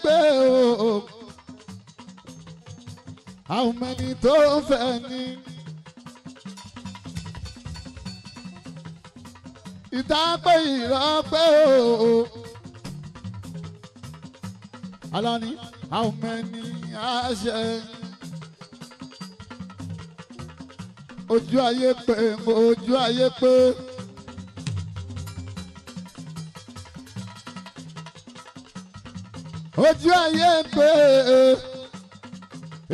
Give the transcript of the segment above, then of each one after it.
pé o àwọn mẹ́ni tó ń fẹ́ ni ìdápẹ́ ìrọ́pẹ́ o alani àwọn mẹ́ni àṣẹ ojú ayé pé ojú ayé pé. Ojú ayé pé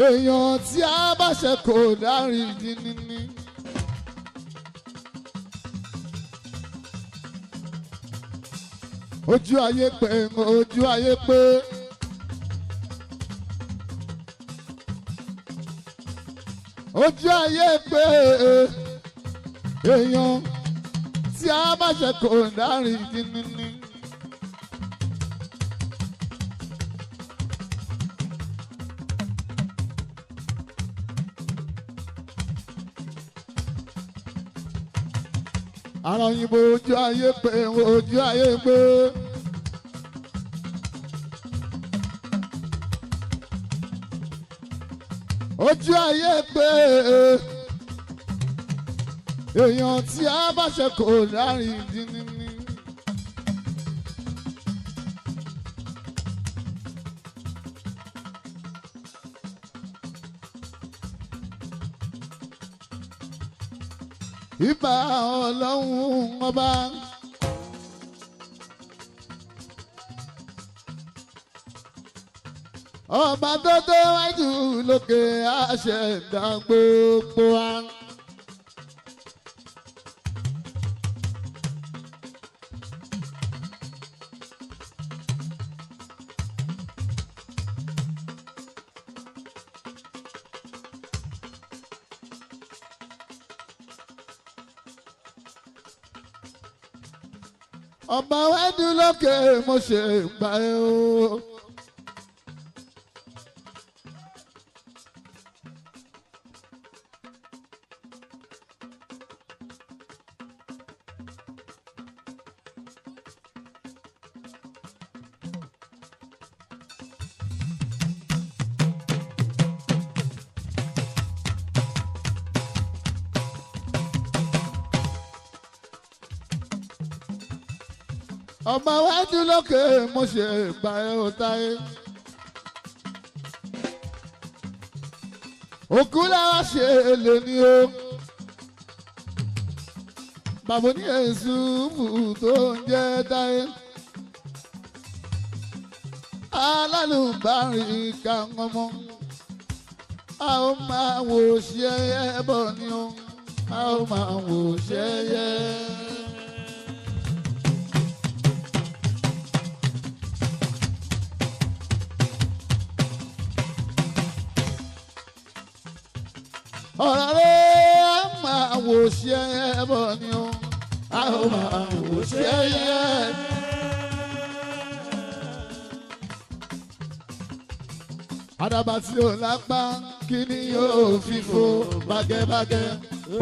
èèyàn tí a bá ṣe kò dárí ní. Ojú ayé pé ojú ayé pé ojú ayé pé èèyàn tí a bá ṣe kò dárí ní. Ara òyìnbó ojú ayé pé ojú ayé pé ojú ayé pé èèyàn tí a bá ṣe kò lárin dín ní. Ìbà Ọlọ́run ọba ọba tó tó wájú lókè àṣẹ̀dá gbogbo wa. Ọba wẹ́dú lókè mo ṣe gbà ẹ́ o. Ọba wájú lókè mo ṣe gbà ẹ́ o táyé. Òkú làwa ṣe lè ní o. Bàbá ní èsù mú tó ń jẹ́ táyé. Alálùbárin ká ọmọ. A ó máa wò ṣẹ́yẹ́ bọ̀ ni o. A ó máa wò ṣẹ́yẹ́. Ọ̀rọ̀ rẹ̀ á máa wò ṣe é bọ̀ ni o, a ó máa wò ṣe é. Àdàbà tí ò lápá kí ni yóò fi fò bágẹ́bágẹ́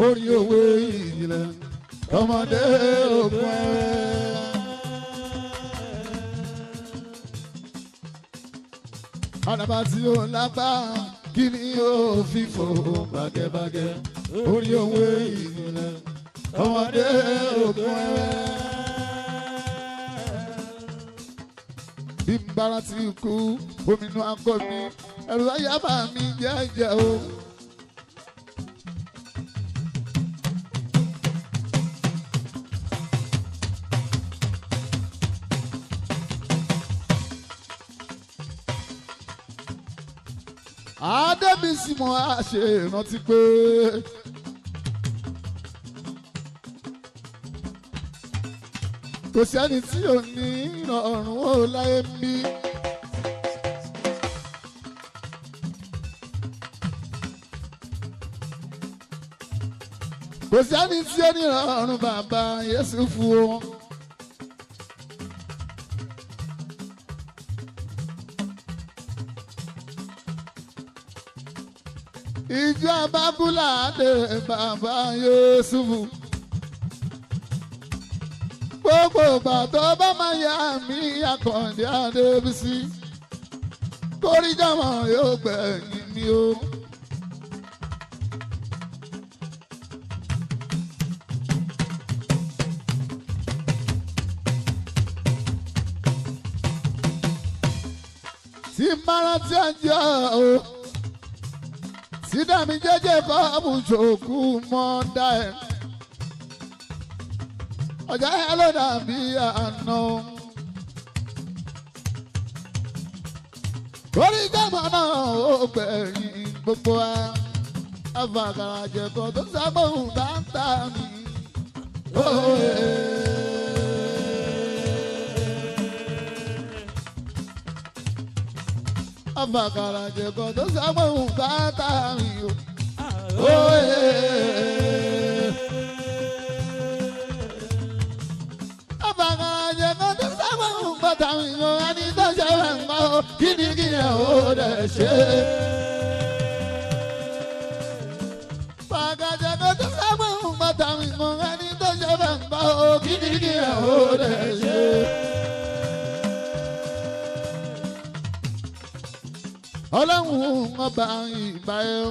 orí òwe ìjìnlẹ̀ ọmọdé ògùn ẹ̀rẹ́. Àdàbà tí ò lápá kí ni yóò fi fò bágẹ́bágẹ́ orí òwe ìjìnlẹ̀ ọmọdé ògùn ẹ̀rẹ́. Bí n bára ti kú ominú akọ mi ẹ̀rù ayábà mi jẹ́jẹ́ o. Adébísí mo á ṣe ìrántí pé kò sẹ́ni tí ò ní ìrọ̀rùn ó láyé mi. Kò sẹ́ni tí ó ní ìrọ̀rùn bàbá Yésù fún wọn. Ìjọ abábúlà dé bàbá Yésùfù. Gbogbo ìgbà tó bá máa yá mi Àkàndé Adébísí. kórí jọmọ yóò gbẹ̀yìn mi o. tí mara tí a jọ o sídà mi jẹ́jẹ́ kọ́ àbùjòkú mọ́ dá ẹ̀ ọjà ẹ̀ ló dàbí àná. orí gbàgbọ́ náà ó gbẹ̀yìn gbogbo wa afàkàrà jẹ̀kọ́ tó sábòhùn bá ń tà mí. afàkàrà jẹ̀kọ́ tó sábòhùn bá ń tà mí. afàkàrà jẹ̀kọ́ tó sábòhùn bá tà mí. ẹni tó ṣe wẹ̀ ń bá o kí ni kí ẹ ó dẹ̀ ṣe. Fàgàjẹ̀kọ́ tó sábòhùn bá tà mí. ẹni tó ṣe wẹ̀ ń bá o kí ni kí ẹ ó dẹ̀ ṣe. Ọlọ́run ọba ìbà ẹ̀.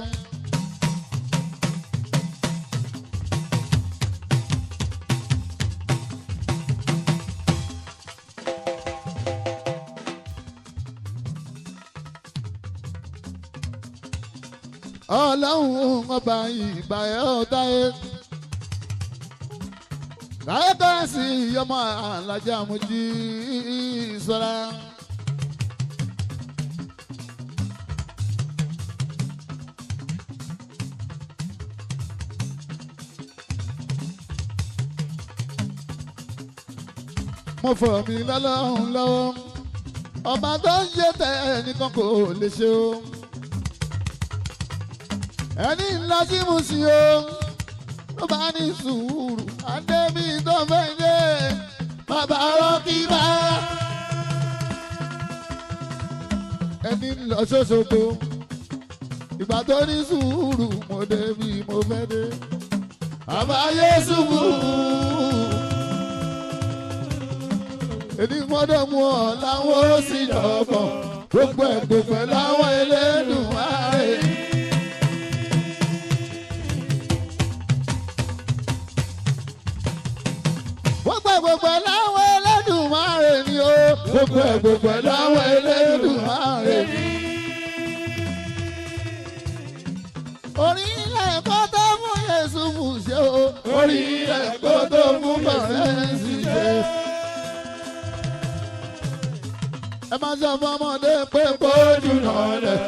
Ọlọ́run ọba ìbà ẹ̀ ọ̀tá ẹ̀. Káyọ̀tọ̀ sí ọmọ Alájà Mojí Sọ́lá. Mo fọ̀ mí lọ́lọ́run lọ́wọ́ ọba tó ń ṣe tẹ̀ ẹnìkan kò lè ṣe o. ẹni ńlá sí mu sí o ló bá ní sùúrù àdébí tó fẹ́ dé bàbá rọ́ọ̀kì bá. ẹni ńlọ ṣoṣogbo ìgbà tó ní sùúrù mo débi mo fẹ́ dé bàbá Yésù bù. èdè gbọ́dọ̀ mú ọ láwọn ó sì dọ̀gbọ̀n gbogbo ẹ̀gbọ̀gbọ̀ láwọn Elédùmarè. gbogbo ẹ̀gbọ̀gbọ̀ láwọn Elédùmarè ni ó gbogbo ẹ̀gbọ̀gbọ̀ láwọn Elédùmarè ni. orílẹ̀ èkó tó mú Yésù bù ṣe o orílẹ̀ èkó tó mú bọ̀rẹ́ sí ṣe. ẹ máa sọ fún ọmọdé pé kó dùnà lẹ̀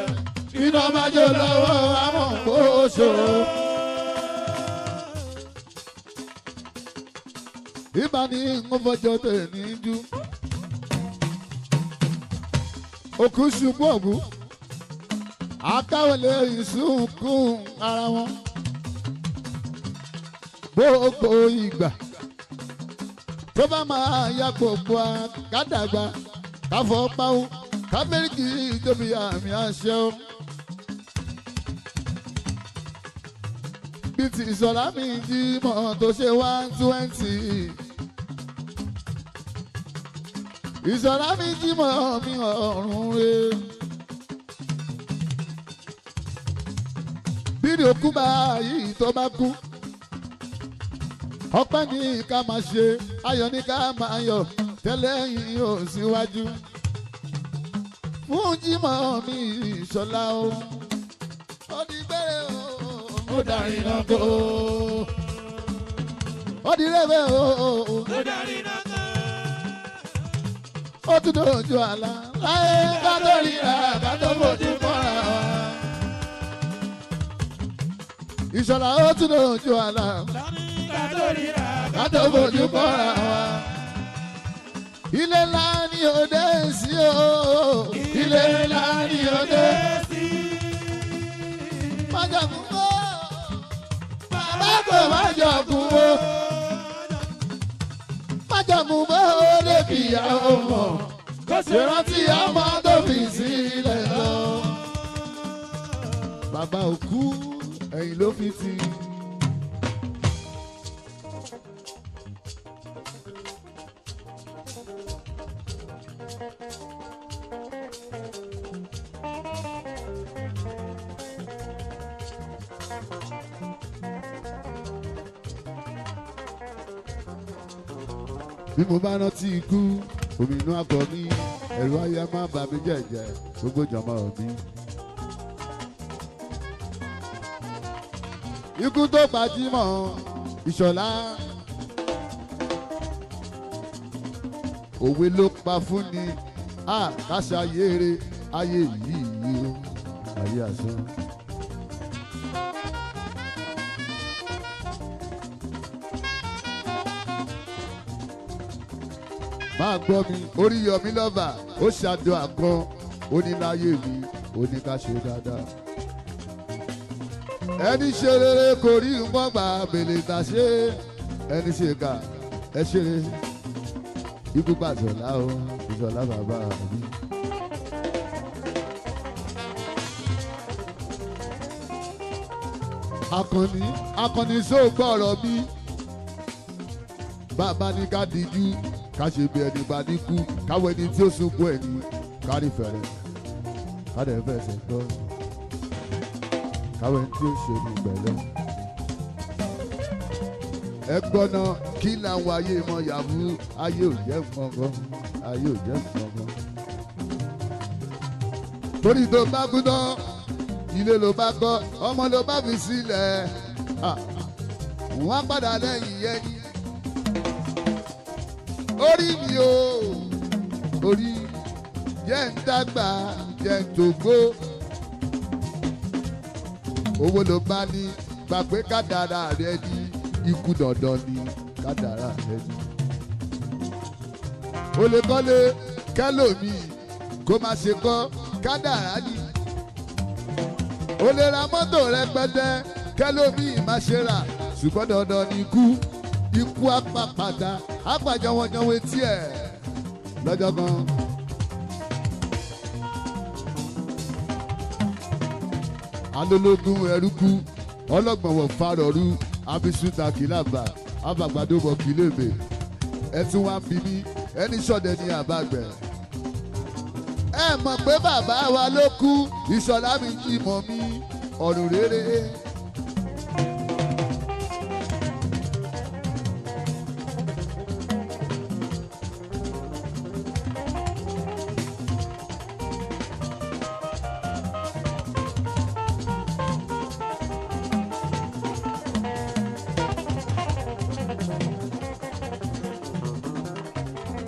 iná máa jó lọ́wọ́ àwọn kó ṣòro. ìbá ní ń fọjọ́ tèmi jú òkú ṣubú ògú akáwọlé ìsúnkún ara wọn gbogbo ìgbà tó bá máa ya gbogbo àkádàgbà káfọ́ páwó kábẹ́rìkì tóbi àmì àṣẹ o. bí ti ìsọ̀lá mi jí mọ́ tó ṣe 120. ìsọ̀lá mi jí mọ́ mi ọ̀run re. bí ní òkú bá yìí tó bá kú ọpẹ́ ní ká máa ṣe ayọ̀ ní ká máa yọ̀ tẹ́lẹ̀ yìí ò síwájú fún jímọ̀ mi ìṣọ̀lá o. ó di gbére o ó darí náà kó ó di rẹ́bẹ̀ o ó darí náà kó ó tún dojú àlá láyé ká tó ríra ká tó fojú kọ́ra wa. ìṣọ̀lá ó tún dojú àlá ká tó ríra ká tó fojú kọ́ra wa. ilé ńlá ni òde sí o ilé ńlá ni òde sí. májàkú mọ́ bàbá kò májàkú mọ́ májàkú mọ́ òde kìyàwó mọ́ kò sì rántí ọmọ tó fi sílẹ̀ lọ. bàbá òkú ẹ̀yìn ló fi ti. bí mo bá rántí ikú omi inú àgọ́ mi ẹ̀rù ayé má bà mí jẹ̀jẹ̀ gbogbo jọmọ mi. ikú tó gbajúmọ̀ Ìṣọ̀lá òwe ló pa fún ni káṣá yéere ayé yìí o ayé àsán. máa gbọ́ mi Oríyọmí lọ́ba ó ṣàdó àkàn oníláyé mi ó ní ká ṣe dáadáa. ẹni ṣe rere kò rí nǹkan gbà bèlè tà ṣe ẹni ṣe kà ẹ ṣe ikú pàṣọlá o Ìṣọ̀lá bàbá mi. akọni sóògbọ́ ọ̀rọ̀ mi bàbá ní ká díjú ká ṣe bí ẹni bá ní kú káwọ ẹni tí ó sunkún ẹni kárí fẹ̀rẹ̀ kárí ẹ̀fẹ̀sẹ̀ gbọ́ káwọ ẹni tí ó ṣe ní ìbẹ̀lẹ̀. ẹ gbọ́nà kí làwọn ayé mọ yàgò ayé ò jẹ́ gbọ̀ngàn ayé ò jẹ́ gbọ̀ngàn. torí tó bá kú tán ilé ló bá kọ́ ọmọ ló bá fi sílẹ̀ wọ́n padà lẹ́yìn yẹn ni. orí mi o orí jẹ́ ń dàgbà jẹ́ ń dògbó owó ló bá ní gbà pé kádàrá rẹ ní ikú dandan ní kádàrá rẹ ní. o lè kọ́lé kẹ́lòmíì kó má ṣe kọ́ kádàrá ní. o lè ra mọ́tò rẹpẹtẹ kẹ́lòmíì má ṣe rà ṣùgbọ́n dandan ní ikú apàpàdà apàjọwọ́jọwọ́ etí ẹ̀ lọ́jọ́ kan. alólógún ẹrúkú ọlọ́gbọ̀nwọ̀ farọ̀rú abisuta kìlábà abàgbàdóbọ̀ kìlébè ẹtún wá ń bí mi ẹni sọ̀dẹ̀ ní àbàgbẹ̀. ẹ mọ̀ pé bàbá wa ló kú Ìṣọ̀lá mi jí mọ́ mi ọ̀rùn rere.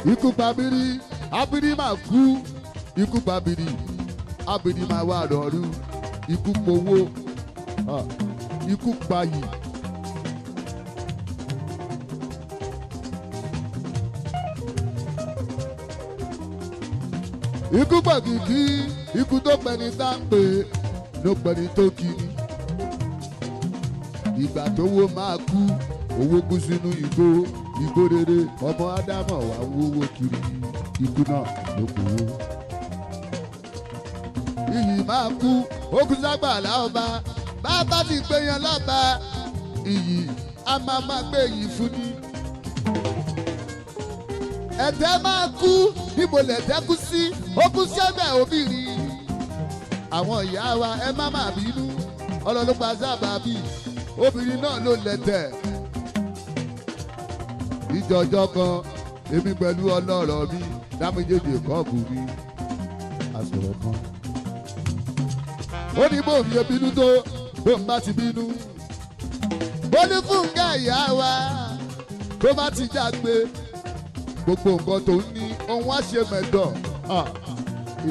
ikú pabiri abiri máa kú ikú pabiri abiri máa wà lọ́rù ikú powó ikú payì. ikú pàkìkí ikú tó pẹni tá ń pè ló pẹni tó kiri. ìgbà tó wó máa kú owó kú sínú igbó rere ọmọ ádámọ̀ wà wówó kiri ikú náà ló kú. iyì máa kú ogun ságbàlá ọba bàbá ti gbé yan lọ́ba iyì a máa gbé iyì fún ni. ẹ̀tẹ́ máa kú níbo lẹ̀tẹ́ kú sí ó kú sẹ́gbẹ̀ obìnrin. àwọn ìyá wa ẹ má má bínú ọlọ́lọ́pàá sábà bí obìnrin náà ló lẹ̀tẹ̀. ìjọjọ kan èmi pẹ̀lú ọlọ́rọ̀ mi dáméjèèjì kọ́ọ̀bù mi àsọ̀rọ̀ kan. ó ní bó fi bínú tó bó ń bá ti bínú. ó ní Fúnkẹ́ ìyá wa tó bá ti jágbe gbogbo nǹkan tó ń ní ohun á ṣe mẹ́dọ̀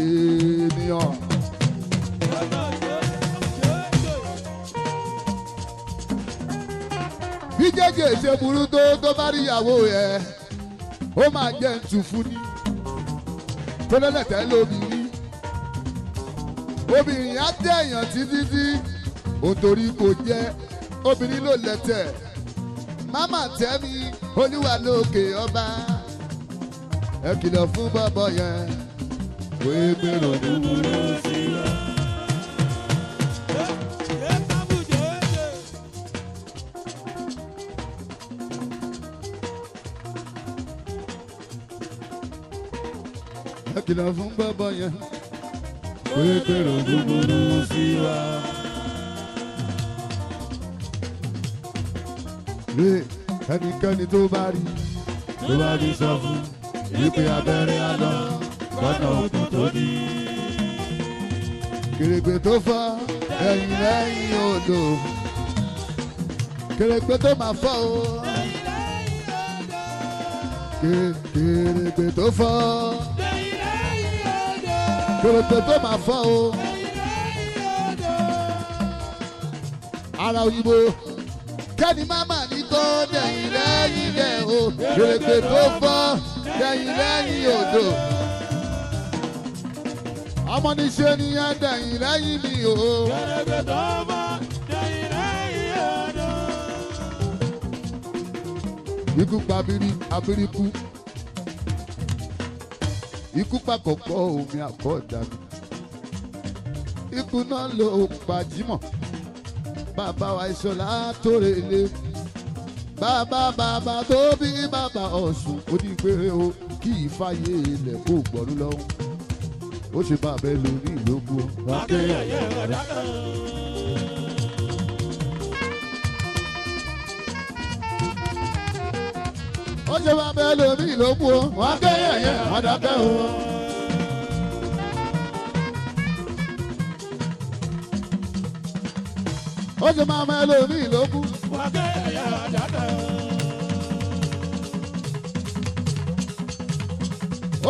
ènìyàn. bí jẹ́jẹ́ ṣe burú tó bá rí ìyàwó ẹ̀ ó máa jẹ́ ntù fún ni tó lẹ́lẹ̀tẹ̀ lóbìnrin obìnrin á tẹ̀ èèyàn títí òtòrí kò jẹ́ obìnrin ló lẹ́tẹ̀ máma tẹ́mi olúwa lókè ọba ẹ kìlọ̀ fún bọ́bọ́ yẹn kò é gbèrò búburú sí i. kìlọ̀ fún bọ́bọ́ yẹn pé gbèrò búburú sí wa. ẹnikẹ́ni tó bá rí ló bá ní sọ fún wípé abẹ́rẹ́ àná gbọ́dọ̀ òkú tó ní. Kèrègbè tó fọ́ ẹ̀yìn lẹ́yìn odò, kèrègbè tó máa fọ́ o. Kèrègbè tó fọ́ kèrègbè tó máa fọ́ o. Ara òyìnbó kẹ́ni máma ní tó dẹ̀yìn lẹ́yìn dẹ̀ o. Kèrègbè tó fọ́ dẹ̀yìn lẹ́yìn odò. Ọmọ níṣe ni ẹ dẹ̀yìn lẹ́yìn mi o. Kèrègbè tó fọ́ dẹ̀yìn lẹ́yìn odò. Ikú pa abiri, abiri kú. Ikú pa kọ̀kọ́ omi àkọ́dà mi. Ikú náà ló pa Jímọ̀. Bàbá wa Ìṣọ̀lá tó relé. Bàbá tó bí bàbá Ọ̀ṣun onígbére o. Kí ìfàyè ilẹ̀ kó gbọ́nú lọ́wọ́. Ó ṣe bàbá ẹ lórí ìlógún. Wà á kéèyàn yẹ ọ̀dà kan. Ó ṣe bàbá ẹ lórí ìlógún o. Wà á kéèyàn yẹ ọ̀dà kan o. Ó ṣe máa mẹ́ lómi ìlókù. Wà á kéèyàn yẹ ọ̀dà kan o.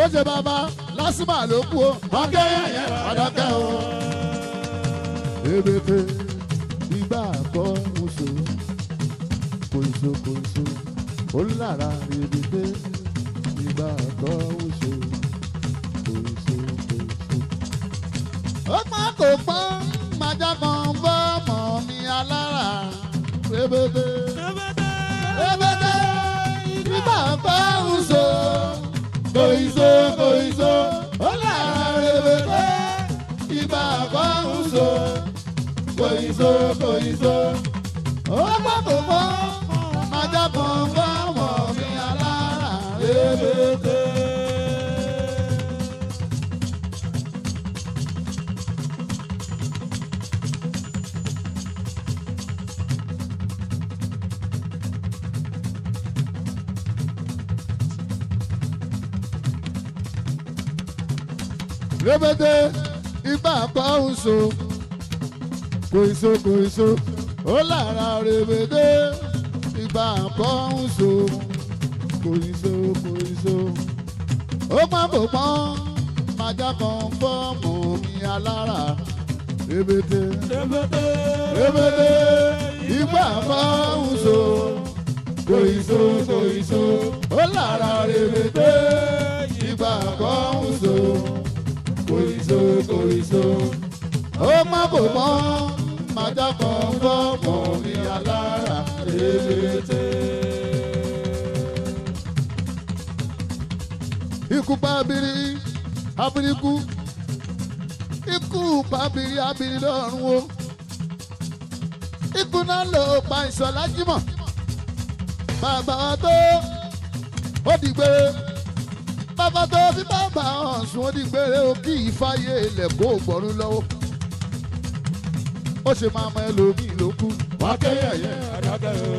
Ó ṣe bàbá lásìmọ̀ ló kú o. Wà á kéèyàn yẹ ọ̀dà kan o. Ebèké ìgbà kọ́ oṣù kòìṣó ó lára ebèké ìgbà kọ́ oṣù kòìṣó. Ó pọ́n kò pọ́n májá kan fọ́ọ̀mù mi alára. Ebèké ìgbà kọ́ oṣù kòìṣó ó lára ebèké ìgbà kọ́ oṣù kòìṣó. Ó pọ́n kò pọ́n májá kan fọ́ọ̀mù mi alára. Ebèké. Rébété ìgbà kan oṣù kòìṣó ó lára rébété ìgbà kan oṣù kòìṣó. Ó pọ́n kò pọ́n májá kan fọ́ọ̀mù mi alára. Rébété ìgbà kan oṣù kòìṣó ó lára rébété ìgbà kan oṣù kòìṣó. Ó má kò mọ́ májá kan fọ́ọ̀mù mi alára. Rébété. Ikú pa abiri kú. Ikú pa abiri lọ́run o. Ikú náà ló pa Ìṣọ̀lá Jímọ̀. Bàbá tó ó dìgbére. Bàbá tó bí bàbá Ọ̀ṣun ó dìgbére o. Kí ìfàyè ilẹ̀ kó gbọ́rú lọ́wọ́. Ó ṣe máa mọ ẹlòmíì ló kú. Wà á kéèyàn yẹ àdákẹ́ o.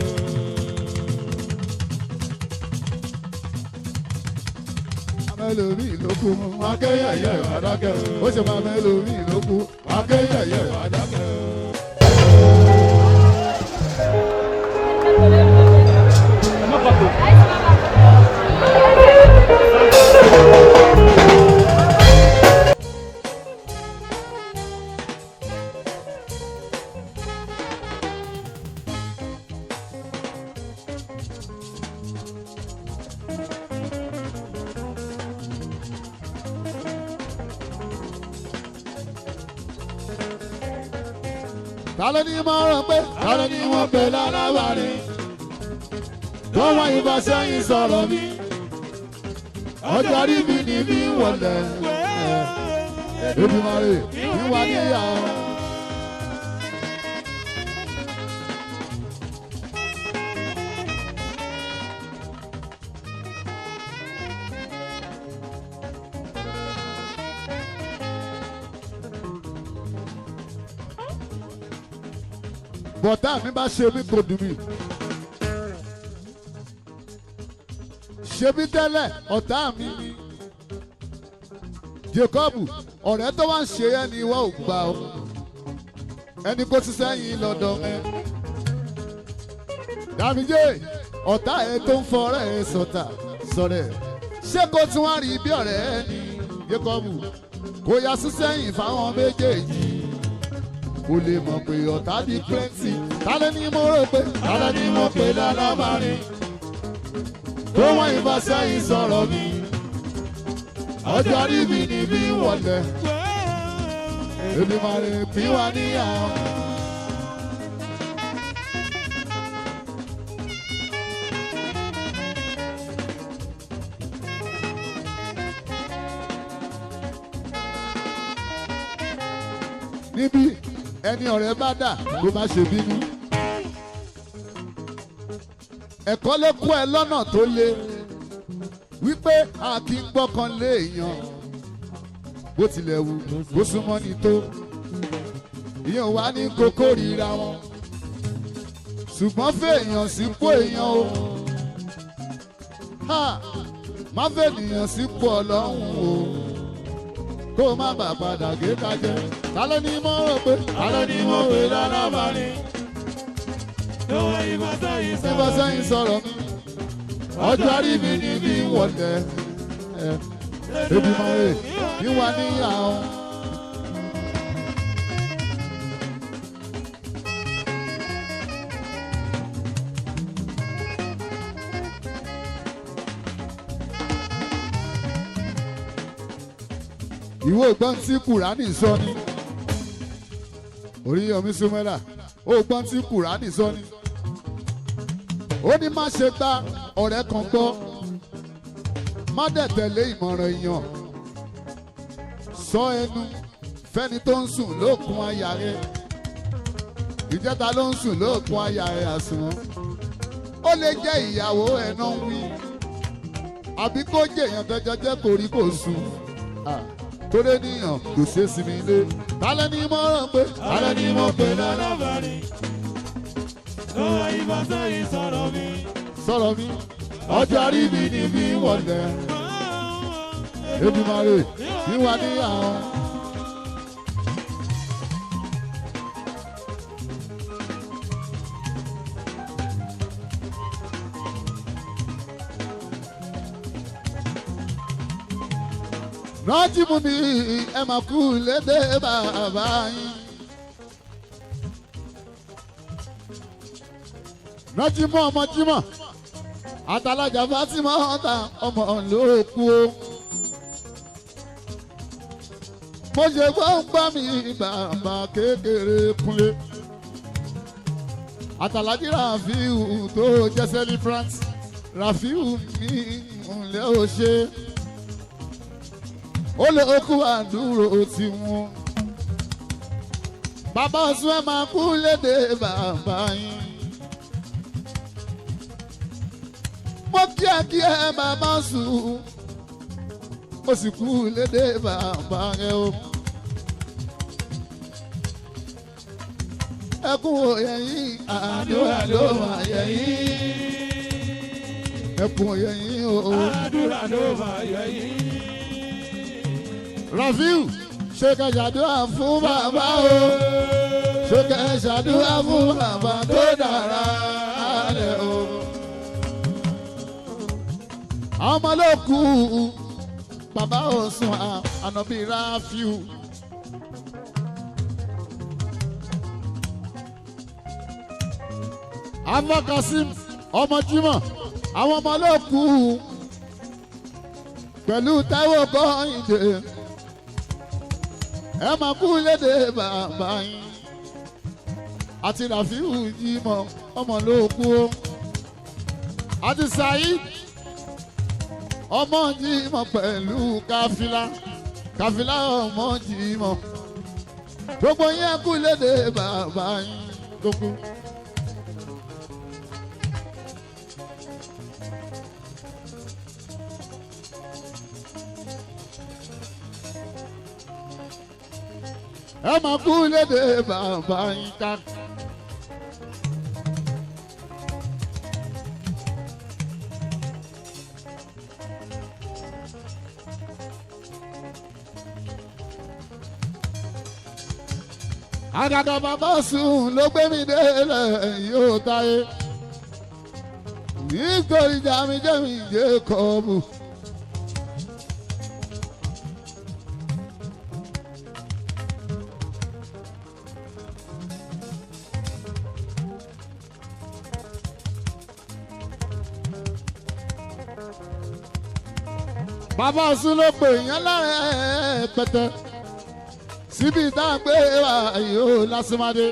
Àmọ́ ẹlòmíì ló kú. Wà á kéèyàn yẹ àdákẹ́ o. Ó ṣe máa mọ ẹlòmíì ló kú. Wà á kéèyàn yẹ àdákẹ́ o. Tálọ́ ní mọ̀ràn pé tálọ́ ní wọ́n pè lálábàárín tó wọ́n ìbá sẹ́yìn sọ̀rọ̀ mi ọjọ́ rí mi ní bí wọlé Èdùmàrè ìwà níyà. Bọ̀dá mi bá ṣe mí kò dùn mí. ṣebí tẹ́lẹ̀ ọ̀tá mi ni Jacob ọ̀rẹ́ tó wá ń ṣe ẹ́ ni wọ́n ò gbà ọ́ ẹni kó ti sẹ́yìn lọ́dọ̀ ẹ Dámijé ọ̀tá ẹ tó ń fọ̀rẹ́ ẹ sọ̀rẹ́ ṣé kó tún wá rí bí ọ̀rẹ́ ẹ ní Jacob kó yá sí sẹ́yìn fáwọn méjèèjì kò lè mọ̀ pé ọ̀tá di plenty tálẹ́ ni mo rò pé tálẹ́ ni mo pè lálábàárín tó wọ́n ìbá sẹ́yìn sọ̀rọ̀ mi ọjọ́ rí mi ní bí wọlé èmi máa lè pín wa níyàwó. níbi ẹni ọ̀rẹ́ bá dà ló má ṣe bínú ẹ̀kọ́ ló kọ́ ẹ lọ́nà tó le wípé a kì í gbọ́kàn lé èèyàn bó tilẹ̀ wù bó súnmọ́ ni tó ìyẹn wà ní kókó ríra wọn ṣùgbọ́n fèèyàn sípò èèyàn o má fèèyàn sípò ọlọ́run o kó má bàa padà gé kájẹ tálẹ́ ni mo rò pé tálẹ́ ni mo pè lálábàárín lọ́wọ́ ìbá sẹ́yìn sọ̀rọ̀ mi ọjọ́ rí mi ní bí wọlé ebi máa rè bí wà níyàwó. ìwé ìgbọ́n tí Kùránì sọ ni Oríyọ̀mí Súnmẹ́là ó gbọ́n tí Kùránì sọ ni ó ní má ṣe gba ọ̀rẹ́ kan gbọ́ má dẹ̀ tẹ̀lé ìmọ̀ràn èèyàn sọ ẹnu fẹ́ni tó ń sùn lókun àyà rẹ ìjẹta ló ń sùn lókun àyà rẹ àsùnwọ̀n ó lè jẹ́ ìyàwó ẹ̀ náà ń wí àbí kó jẹ́ èèyàn tẹ́jọ́ jẹ́ kórí kò sùn torí níyàn kò ṣe é sinmi ilé tálẹ́ ni mo rò pé tálẹ́ ni mo pè lálábàárín lọ́wọ́ ìbá sẹ́yìn sọ̀rọ̀ mi ọjọ́ rí mi ní bí wọlé Èdùmàrè bí wà níyàwó. rántí mú mi ẹ máa kú lédè bàbá yín. rántí mú ọmọ Jímọ̀ àtàlájà Fátímọ̀ ọ̀tá ọmọ ló kú o. mo ṣe gbọ́ mi bàbá kékeré Kúnlé àtàlájì Ràfíù tó jẹ́ celebrant Ràfíù mi ńlẹ́ ò ṣe ó lè okú àdúró tí wọn bàbá Ọ̀ṣun ẹ máa kú lédè bàbá yín. mo kí ẹ bàbá Ọ̀ṣun ó sì kú lédè bàbá rẹ o. ẹkún òye yín àdúrà ló máa yẹ yín. ẹkún òye yín o àdúrà ló máa yẹ yín. Ràfíù ṣe ká ṣàdúrà fún bàbá o ṣe ká ṣàdúrà fún bàbá tó dára rẹ o. àwọn ọmọ ló kú bàbá Ọ̀ṣun ànàbí Ràfíù. Àfà Kasim ọmọ Jímọ̀ àwọn ọmọ ló kú pẹ̀lú Táíwò Kọ́hìndé ẹ máa kú lédè bàbá yín àti Ràfíù Jímọ̀ ọmọ ló kú o àti Saheed ọmọ Jímọ̀ pẹ̀lú Káfílà ọmọ Jímọ̀ gbogbo yín kú lédè bàbá yín tó kú. ẹ máa kú lédè bàbá yín ká. àgàgà bàbá sùn ló gbé mi délẹ̀ yóò táyé nítorí jàmí jẹ́mi Jacob. bàbá ọ̀sùn ló pè yẹn lára pẹ̀tẹ́ síbi tá a gbé wa yóò lásìmọ́dé.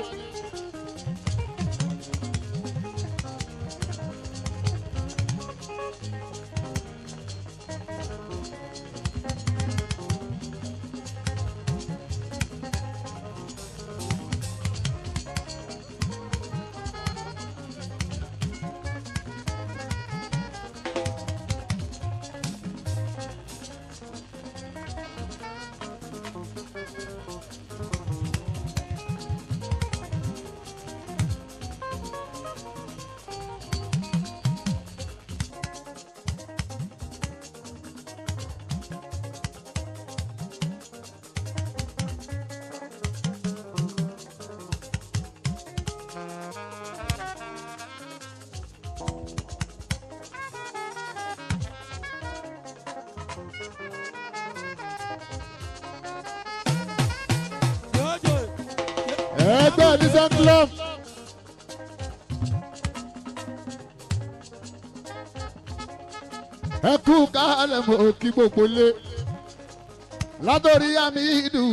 ẹgbẹ́ Edison Club. ẹ kú kálẹ̀ mọ́ kí gbogbo lé látòrí Hamidu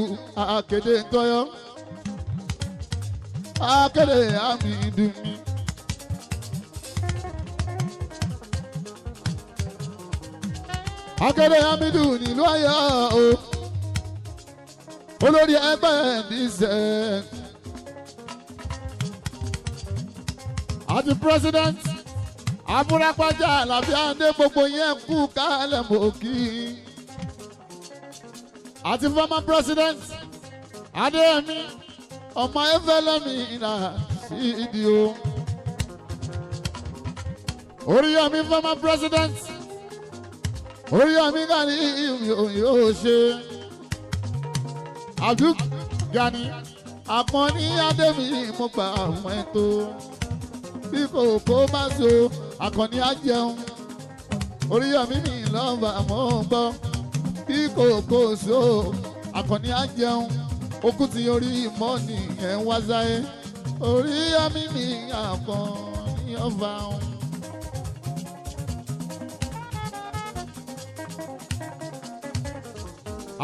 akéde ńkọyọ akéde Hamidu mi. akéde Hamidu nílùú Ọ̀yọ́ o olórí ẹgbẹ́ Edison àti president abúrápájà àlàáfíà dé gbogbo yẹn kú kálẹ̀ mọ́ kí àti former president Adéyẹmí ọmọ Efẹ́lẹ́mì ìlà sídi o Oríyọmí former president Oríyọmí Gani yóò ṣe Abdul Gani Akànní Adémi mo gbà àwọn ètò bí kò má so Akànní á jẹun Oríyọmí mi lọ́ba mọ́ gbọ́ bí kò so Akànní á jẹun okùn tí orí mọ́ọ̀nì ẹ̀ ń wá sáyé Oríyọmí mi Akànní ọba wọn.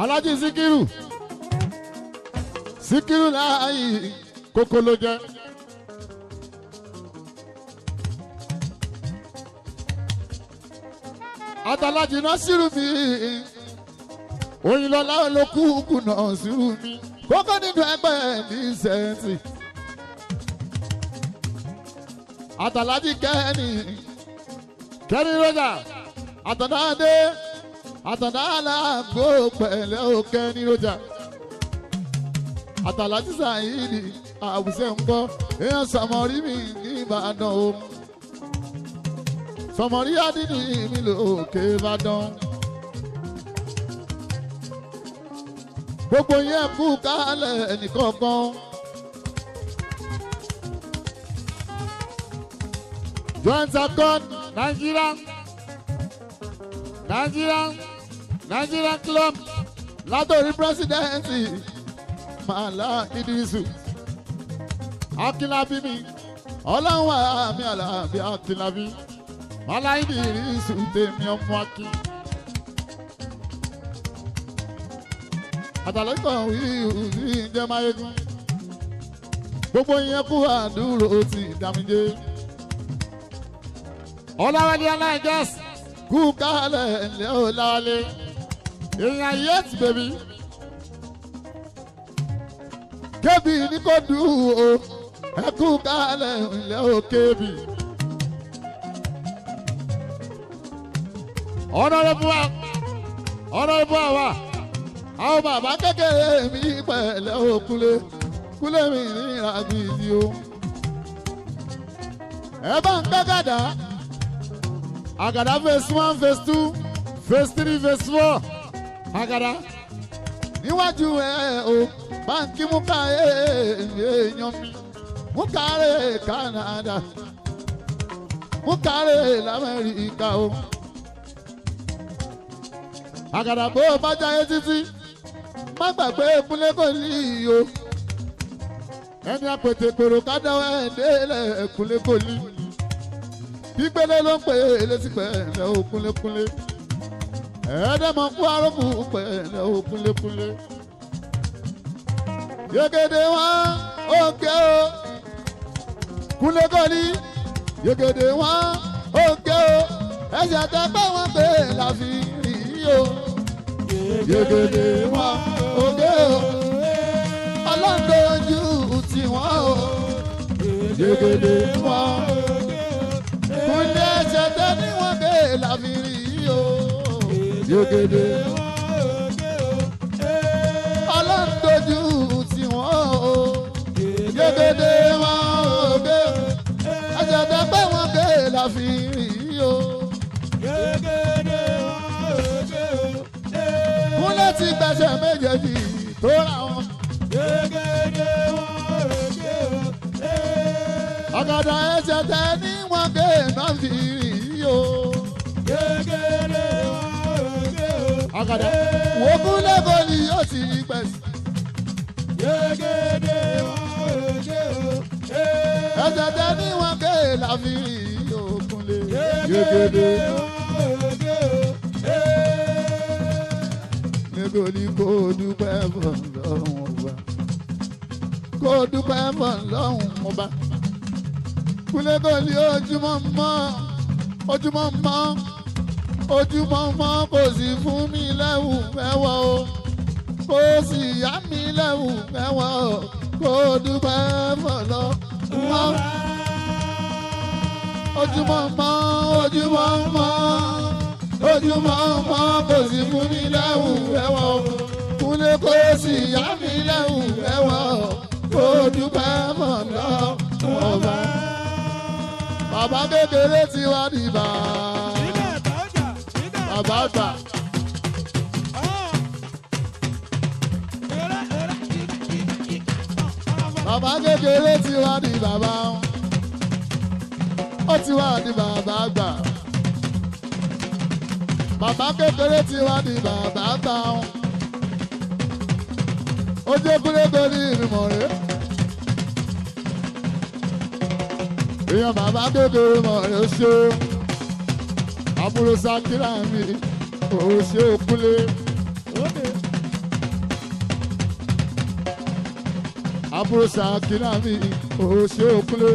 Alhaji Síkírù láàyè kókó ló jẹ́. Àtàlájì Násírù mi Òyìnlọ́lá olókùnkù Násírù mi kókó nínú ẹgbẹ́ ní sẹ́ǹtì. Àtàlájì Kẹ́ni Rọ́jà Àtàndádé Àtàndálàgbò pẹ̀lẹ́ òkè ní Rọ́jà. Àtàlájì Sàyídì àwùsẹ̀ ń bọ́ èèyàn Sàmọ́rí mi ní Ìbàdàn o. Sàmọ́rí àdínì mi lòkè Ìbàdàn. Gbogbo yẹn kú kálẹ̀ ẹnìkọ̀ọ̀kan. Joint Accord Nigeria Club látòrí pírẹsidẹ́ǹtì Màlá Ìdírísù Akínlábí mi ọlọ́run àmì àlàbí Akínlábí Màlá Ìdírísù tèmi ọmọ Akin. Àtàlẹ́kọ̀ wíwú sí ìjẹ́ máyégún gbogbo yẹn kú àdúró ti dàmíjẹ́. Ọláwálé aláìjọ́s kú kálẹ̀ ńlẹ́ Ọláwálé èèyàn yẹt bèbí kébì ní kò dùn o ẹ kú kálẹ̀ ńlẹ́ o kébì. Honorable àwa àwọn bàbá kékeré mi pẹ̀lẹ́ o kúlé mi ní ìràgbìdì o. Ẹ bá ń gbẹ́gàdá Àgàdá phase 1 phase 2 phase 3 phase 4 Àgàdá níwájú ẹ o báńkì mú ká èèyàn mi mú kárẹ̀ Canada mú kárẹ̀ l'Amẹ́ríkà o. àgàdà bó o bá jáyé títí má gbàgbé Kúnlé Kòlí o ẹni àpètè pèrò kádàwọ̀ ẹ̀ délẹ̀ Kúnlé Kòlí gbígbélé ló ń pè é létí pẹ̀lẹ́ o Kúnlé Kúnlé ẹ̀ẹ́dẹ́mọ̀ kú arókù pẹ̀lẹ́ o Kúnlé Kúnlé yegede wọn òkè o Kúnlé Kòlí yegede wọn òkè o ẹsẹ̀ tẹ́gbẹ́ wọn pé láfi rí o yegede wọn òkè o ọlọ́dọ̀ọ́jú tiwọn o yegede wọn Kúnlé ẹsẹ̀ tẹ́ ní wọn pé láfi rí o yegede ọlọ́dọ̀ọ́jú tiwọn o yegede wọn òkè ẹsẹ̀ tẹ́gbẹ́ wọn pé láfi rí o. Kúnlé ti gbẹ̀sẹ̀ méjèèjì tó ra wọn. Ọ̀gọ̀dọ̀ ẹsẹ̀ tẹ ní wọn ké náà fi rí o. Ọ̀gọ̀dọ̀ wo Kúnlé Kòlí yóò ti gbẹ̀sẹ̀. Ẹsẹ̀ tẹ ní wọn ké la fi rí o Kúnlé. Kòlí kó dúpẹ́ fún lọ́hùn ọba kó dúpẹ́ fún lọ́hùn ọba Kúnlé Kòlí ojúmọ́ mọ́ ojúmọ́ mọ́ kò sì fún mi lẹ́wù mẹ́wọ́ o kò sì yá mi lẹ́wù mẹ́wọ́ o kó dúpẹ́ fún lọ́hùn ọba ojúmọ́ mọ́ kò sì fún mi lẹ́wù ẹ̀wọ̀ Kúnlé kò sì yá mi lẹ́wù ẹ̀wọ̀ kó dúpẹ́ mọ̀ lọ ọba. Bàbá kékeré ti wá di bàbá àgbà. Bàbá kékeré ti wá di bàbá ó ti wá di bàbá àgbà. Bàbá kékeré ti wá di bàbá àgbà wọn. Ó jẹ́ Kúnlé Kòlí ìrìnmọ̀ rẹ̀. Èèyàn bàbá kékeré mọ̀ rẹ̀ ṣe. Àbúrò Sákírà mi ò ṣe Kúnlé. Àbúrò Sákírà mi ò ṣe Kúnlé.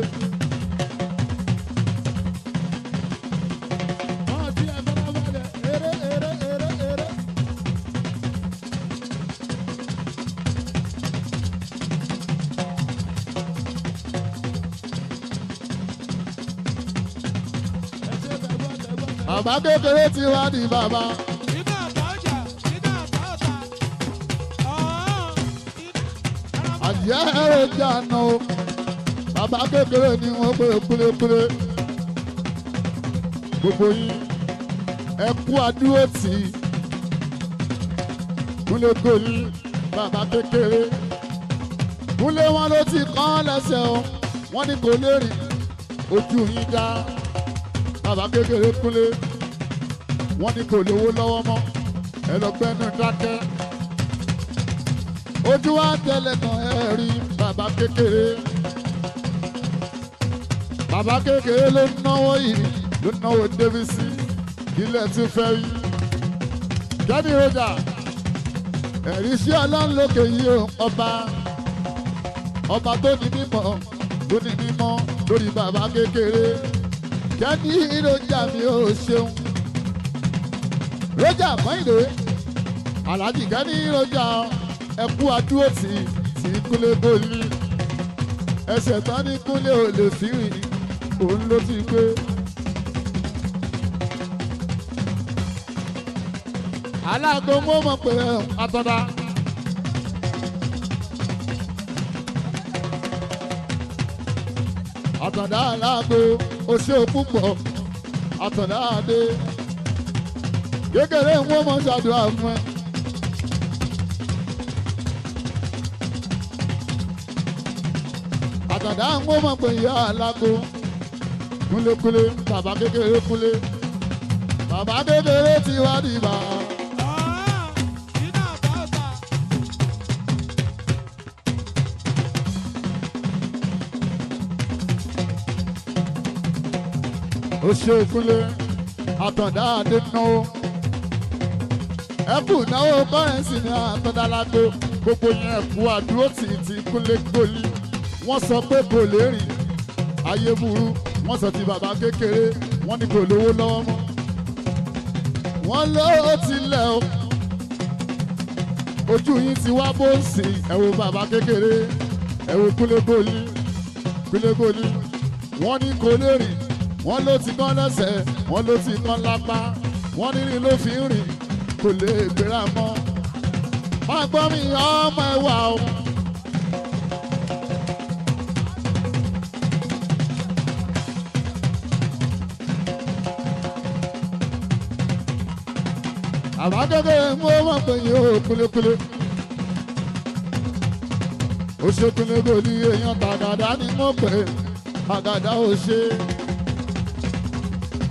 Bàbá kékeré ti wá di bàbá. Àjẹ́ ẹ̀rọ jàǹnà o. Bàbá kékeré ni wọ́n pè Kúlékúlé. Gbogbo yín ẹ kú àdúró tì í. Kúnlé Kòlí bàbá kékeré. Kúnlé wọn ló ti kán lẹ́sẹ̀ o. Wọ́n ní kò lè rìn ojú yín dá. Bàbá kékeré Kúnlé wọ́n ní kò lówó lọ́wọ́ mọ́ ẹ lọ gbẹ́nu dákẹ́ ojú wa tẹ́lẹ̀ kan ẹ rí bàbá kékeré ló náwó yìí ló náwó débísí ilẹ̀ tún fẹ́ yí Kenny Roger ẹ̀rí sí Ọlọ́run lókè yìí o ọba tó ní mímọ́ lórí bàbá kékeré. Kenny Roger mi ò ṣeun Roger Kẹ́hìndé Alhaji Kenny Roger ẹkú adúró tí Kúnlé Kòlí ẹsẹ̀ tán ní Kúnlé ò lè fi rìn òun ló ti gbé. aláàgbò wọn mọ̀ pé àtọ̀dá. Àtọ̀dá aláàgbò oṣù púpọ̀ Àtọ̀dá adé kékeré ń wọ́n mọ̀ ṣàdúrà fún ẹ. àtàdá ń wọ́n mọ̀ pé ìyá alágbó kúlékúlé bàbá kékeré kúlé bàbá kékeré ti wá dìbà. ó ṣe kúlé àtàndá adé náwó ẹkú náwó kọ́rẹ́nsì ní àtàndá lágbo gbogbo yẹn ẹ̀kú àdúró tì kúlé gbòlí wọ́n sọ pé kò lè rìn ayé burú wọ́n sọ ti bàbá kékeré wọ́n ní kò lówó lọ́wọ́ mọ́ wọ́n ló tilẹ̀ o ojú yín ti wá bó ń sìn ẹ wo bàbá kékeré ẹ wo kúlé gbòlí wọ́n ní kò lè rìn wọ́n ló ti kán lẹ́sẹ̀ wọ́n ló ti kán lápá wọ́n nírin ló fi ń rìn kò lè gbéra mọ́ má gbọ́ mi ọmọ ẹwà o. àbá kékeré mú ọmọ pé yín ó kúlékúlé ó ṣe kúlégòlì èèyàn tàgàdá ni mo pè àgàdá ò ṣe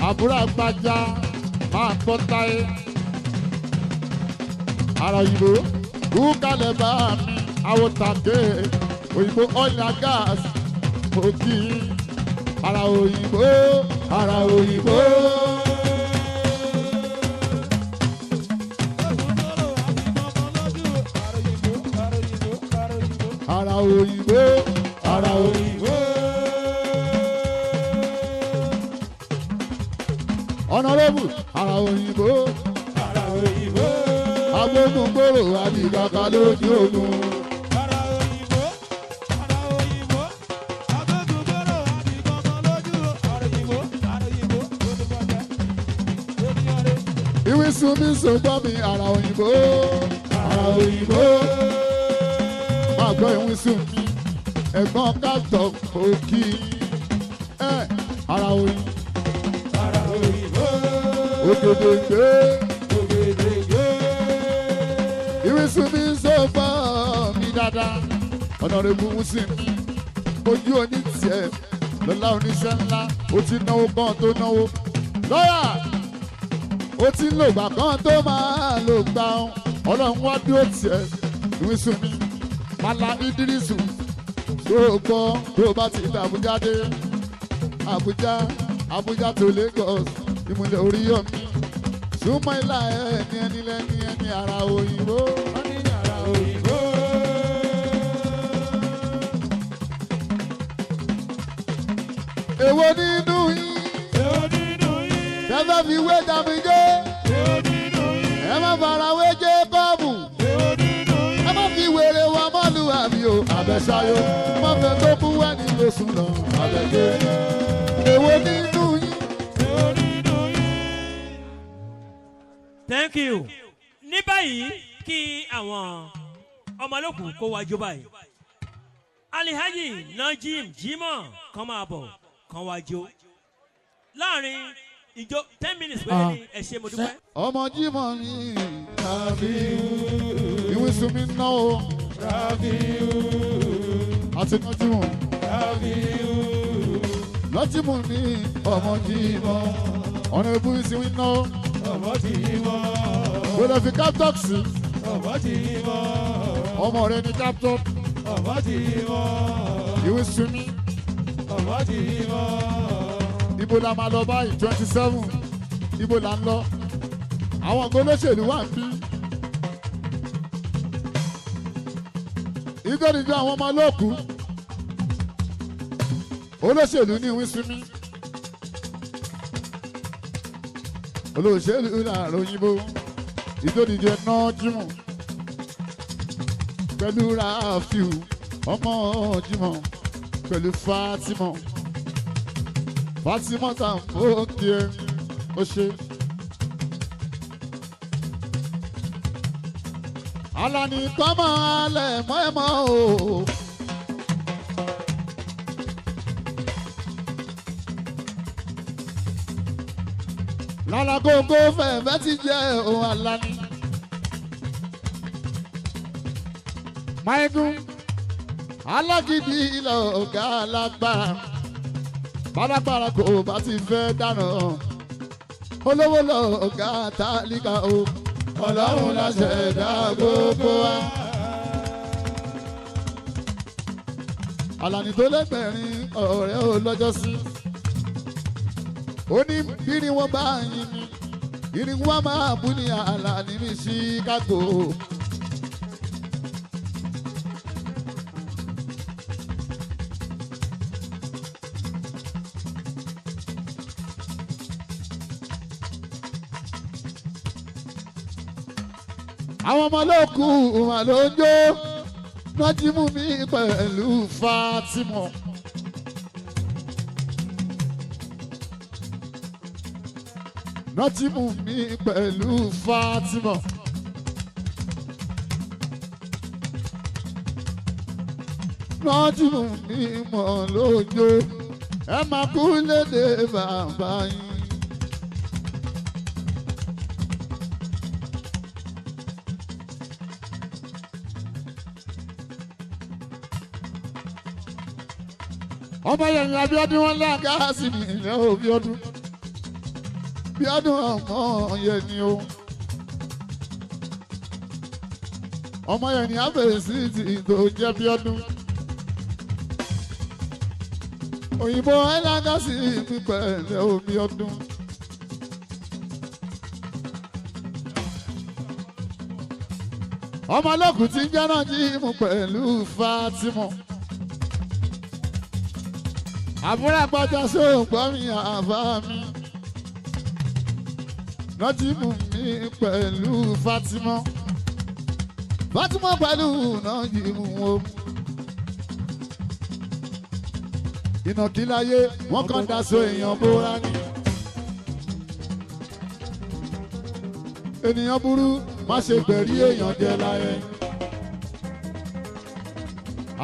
àbúrò àgbàjá máa gbọ́ táyé ara òyìnbó kú kalẹ̀ bá mi àwòtàgé òyìnbó oil and gas òkì ara òyìnbó ara òyìnbó. Ara òyìnbó ara òyìnbó. Honorable ara òyìnbó ara òyìnbó. agbógungbòrò àdìgàkà lójú ogun. Ara òyìnbó. Ara òyìnbó. Agbógungbòrò àdìgàkà lójú. Ara òyìnbó. Ara òyìnbó. Olùbọ̀dẹ. Ènìyàn rẹ̀. Ìwé sunmi sọgbọ́n mi ara òyìnbó ara òyìnbó. Máa gbọ́ ìwé sunmi ẹ̀gbọ́n káàtọ̀ òkì ara òyìnbó. Ara òyìnbó. Ògèdèǹgbé Ògèdèǹgbé. ìwé sunmi sọgbọ́n mi dáadáa Honorable Wùsùnmi ojú oní tiẹ̀ lọ́lá oníṣẹ́ ńlá ó ti náwó kan tó náwó lọ́yà ó ti ń lògbà kan tó máa lò gbà ọ́n ọlọ́run wá dúró tiẹ̀ ìwé sunmi Mala Idrisu tó gbọ́ tó bá ti dà Àbújá dé Àbújá tó Lagos ìmùlẹ̀ Oríyọ̀mí súnmọ́ ilá ẹni lẹ́ni ara òyìnbó. Wọ́n ní ara òyìnbó. Èwo nínú yín Èwo nínú yín. tẹ́fẹ́ fi wé Dàmíjé Èwo nínú yín. ẹ má fara wé Jákọ́bù Èwo nínú yín. ẹ má fi wèrè wa mọ́lúwàbí o àbẹ̀sáyò má fẹ́ tó bú wẹ́ni tó sùn lọ àbẹ̀jẹ́. Èwo nínú yín. Èwo nínú yín. Thank you. Ní báyìí kí àwọn ọmọlókùn kó wájú báyìí. Alihaji Najim Jimoh kan máa bọ̀ kan wájú. Láàrin ìjọ 10 minutes péré ni ẹ ṣé mo dúpẹ́. Ọmọ Jímọ̀ ni ìwé sunmi náwó àti Nájímọ̀ Nájímọ̀ ni ọmọ Jímọ̀ ọ̀nà ìbú ìsinmi náwó Ọmọ tí mọ́. gbọdọ̀ fi captox Ọmọ tí mọ́. ọmọ rẹ ní captox Ọmọ tí mọ́. ìwé sunmi Ọmọ tí mọ́. ibo la máa lọ báyìí 27 ibo la ń lọ àwọn nǹkan olóṣèlú wà ń bí ìgbẹ́nijọ àwọn ọmọ olóòkú olóṣèlú ní ìwé sunmi olóṣèlú làárọ̀ òyìnbó ìgbẹ́nijọ náà Jímọ̀ pẹ̀lú Rafiu ọmọ Jímọ̀ pẹ̀lú Fatima ta òkè ó ṣe. Alani kọ́mọ alẹ̀ mọ́ ẹ mọ́ o. Lálágógó fẹ̀fẹ́ ti jẹ́ òun Alani. Máyégún alágídí ilẹ̀ ọ̀gá alágbára bálágbára kò bá ti fẹ́ dáná olówó lọ ọ̀gá tálíkà o ọlọ́run la ṣẹ̀dá gbogbo wa. Àlàní tó lẹ́gbẹ̀rin ọ̀rẹ́ ò lọ́jọ́ sí ó ní bírí wọn bá yín ni irin wọn máa bú ní Àlàní ní Chicago. àwọn ọmọ olókù wà ló ń jó Nájímù mi pẹ̀lú Fátímọ̀. Nájímù mi pẹ̀lú Fátímọ̀. Nájímù mi mọ̀ ló ń jó ẹ máa kú lédè bàbá yín. ọmọ yẹn ní Abíọ́dún wọn láǹgáàsì mi ilẹ̀ o Bíọ́dún Bíọ́dún ọmọ yẹn ni o ọmọ yẹn ní abẹ́sí ti tó jẹ́ Bíọ́dún òyìnbó láǹgáàsì mi pẹ̀lẹ́ o Bíọ́dún. ọmọ olókùn tí ń jẹ́ Nájímù pẹ̀lú Fátímọ̀. àbúrò àgbàjà sóògbọ́ mi àbá mi Nájímù mi pẹ̀lú Fátímọ̀ Fátímọ̀ pẹ̀lú Nájímù o. ìnàkíláyé wọ́n kàn dáṣọ èèyàn bóra ní. ènìyàn burú má ṣe gbẹ̀rí èèyàn jẹ láyé.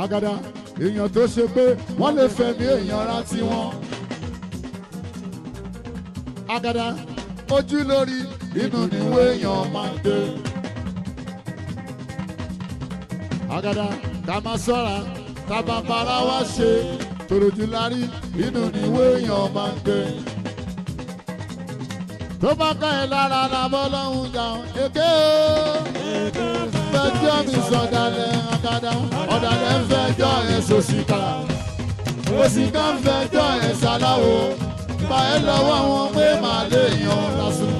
Àgàdà èèyàn tó ṣe pé wọ́n lè fẹ̀mí èèyàn rántí wọn. Àgàdà ojú lórí inú níwé èèyàn máa ń dé. Àgàdà ká máa ṣọ́ra ká bá para wá ṣe tòròjú lárí inú níwé èèyàn máa ń dé. tó bá ká ẹ lára làbọ́ lọ́hùn jà èké o. fẹjọ́ mi sọ̀dàlẹ̀ Àgàdà ọ̀dàlẹ̀ ń fẹjọ́ ẹ̀ sòsìkà òsìkà ń fẹjọ́ ẹ̀ ṣàláwo bá ẹ lọ́wọ́ wọn pé màá lè yan lásán.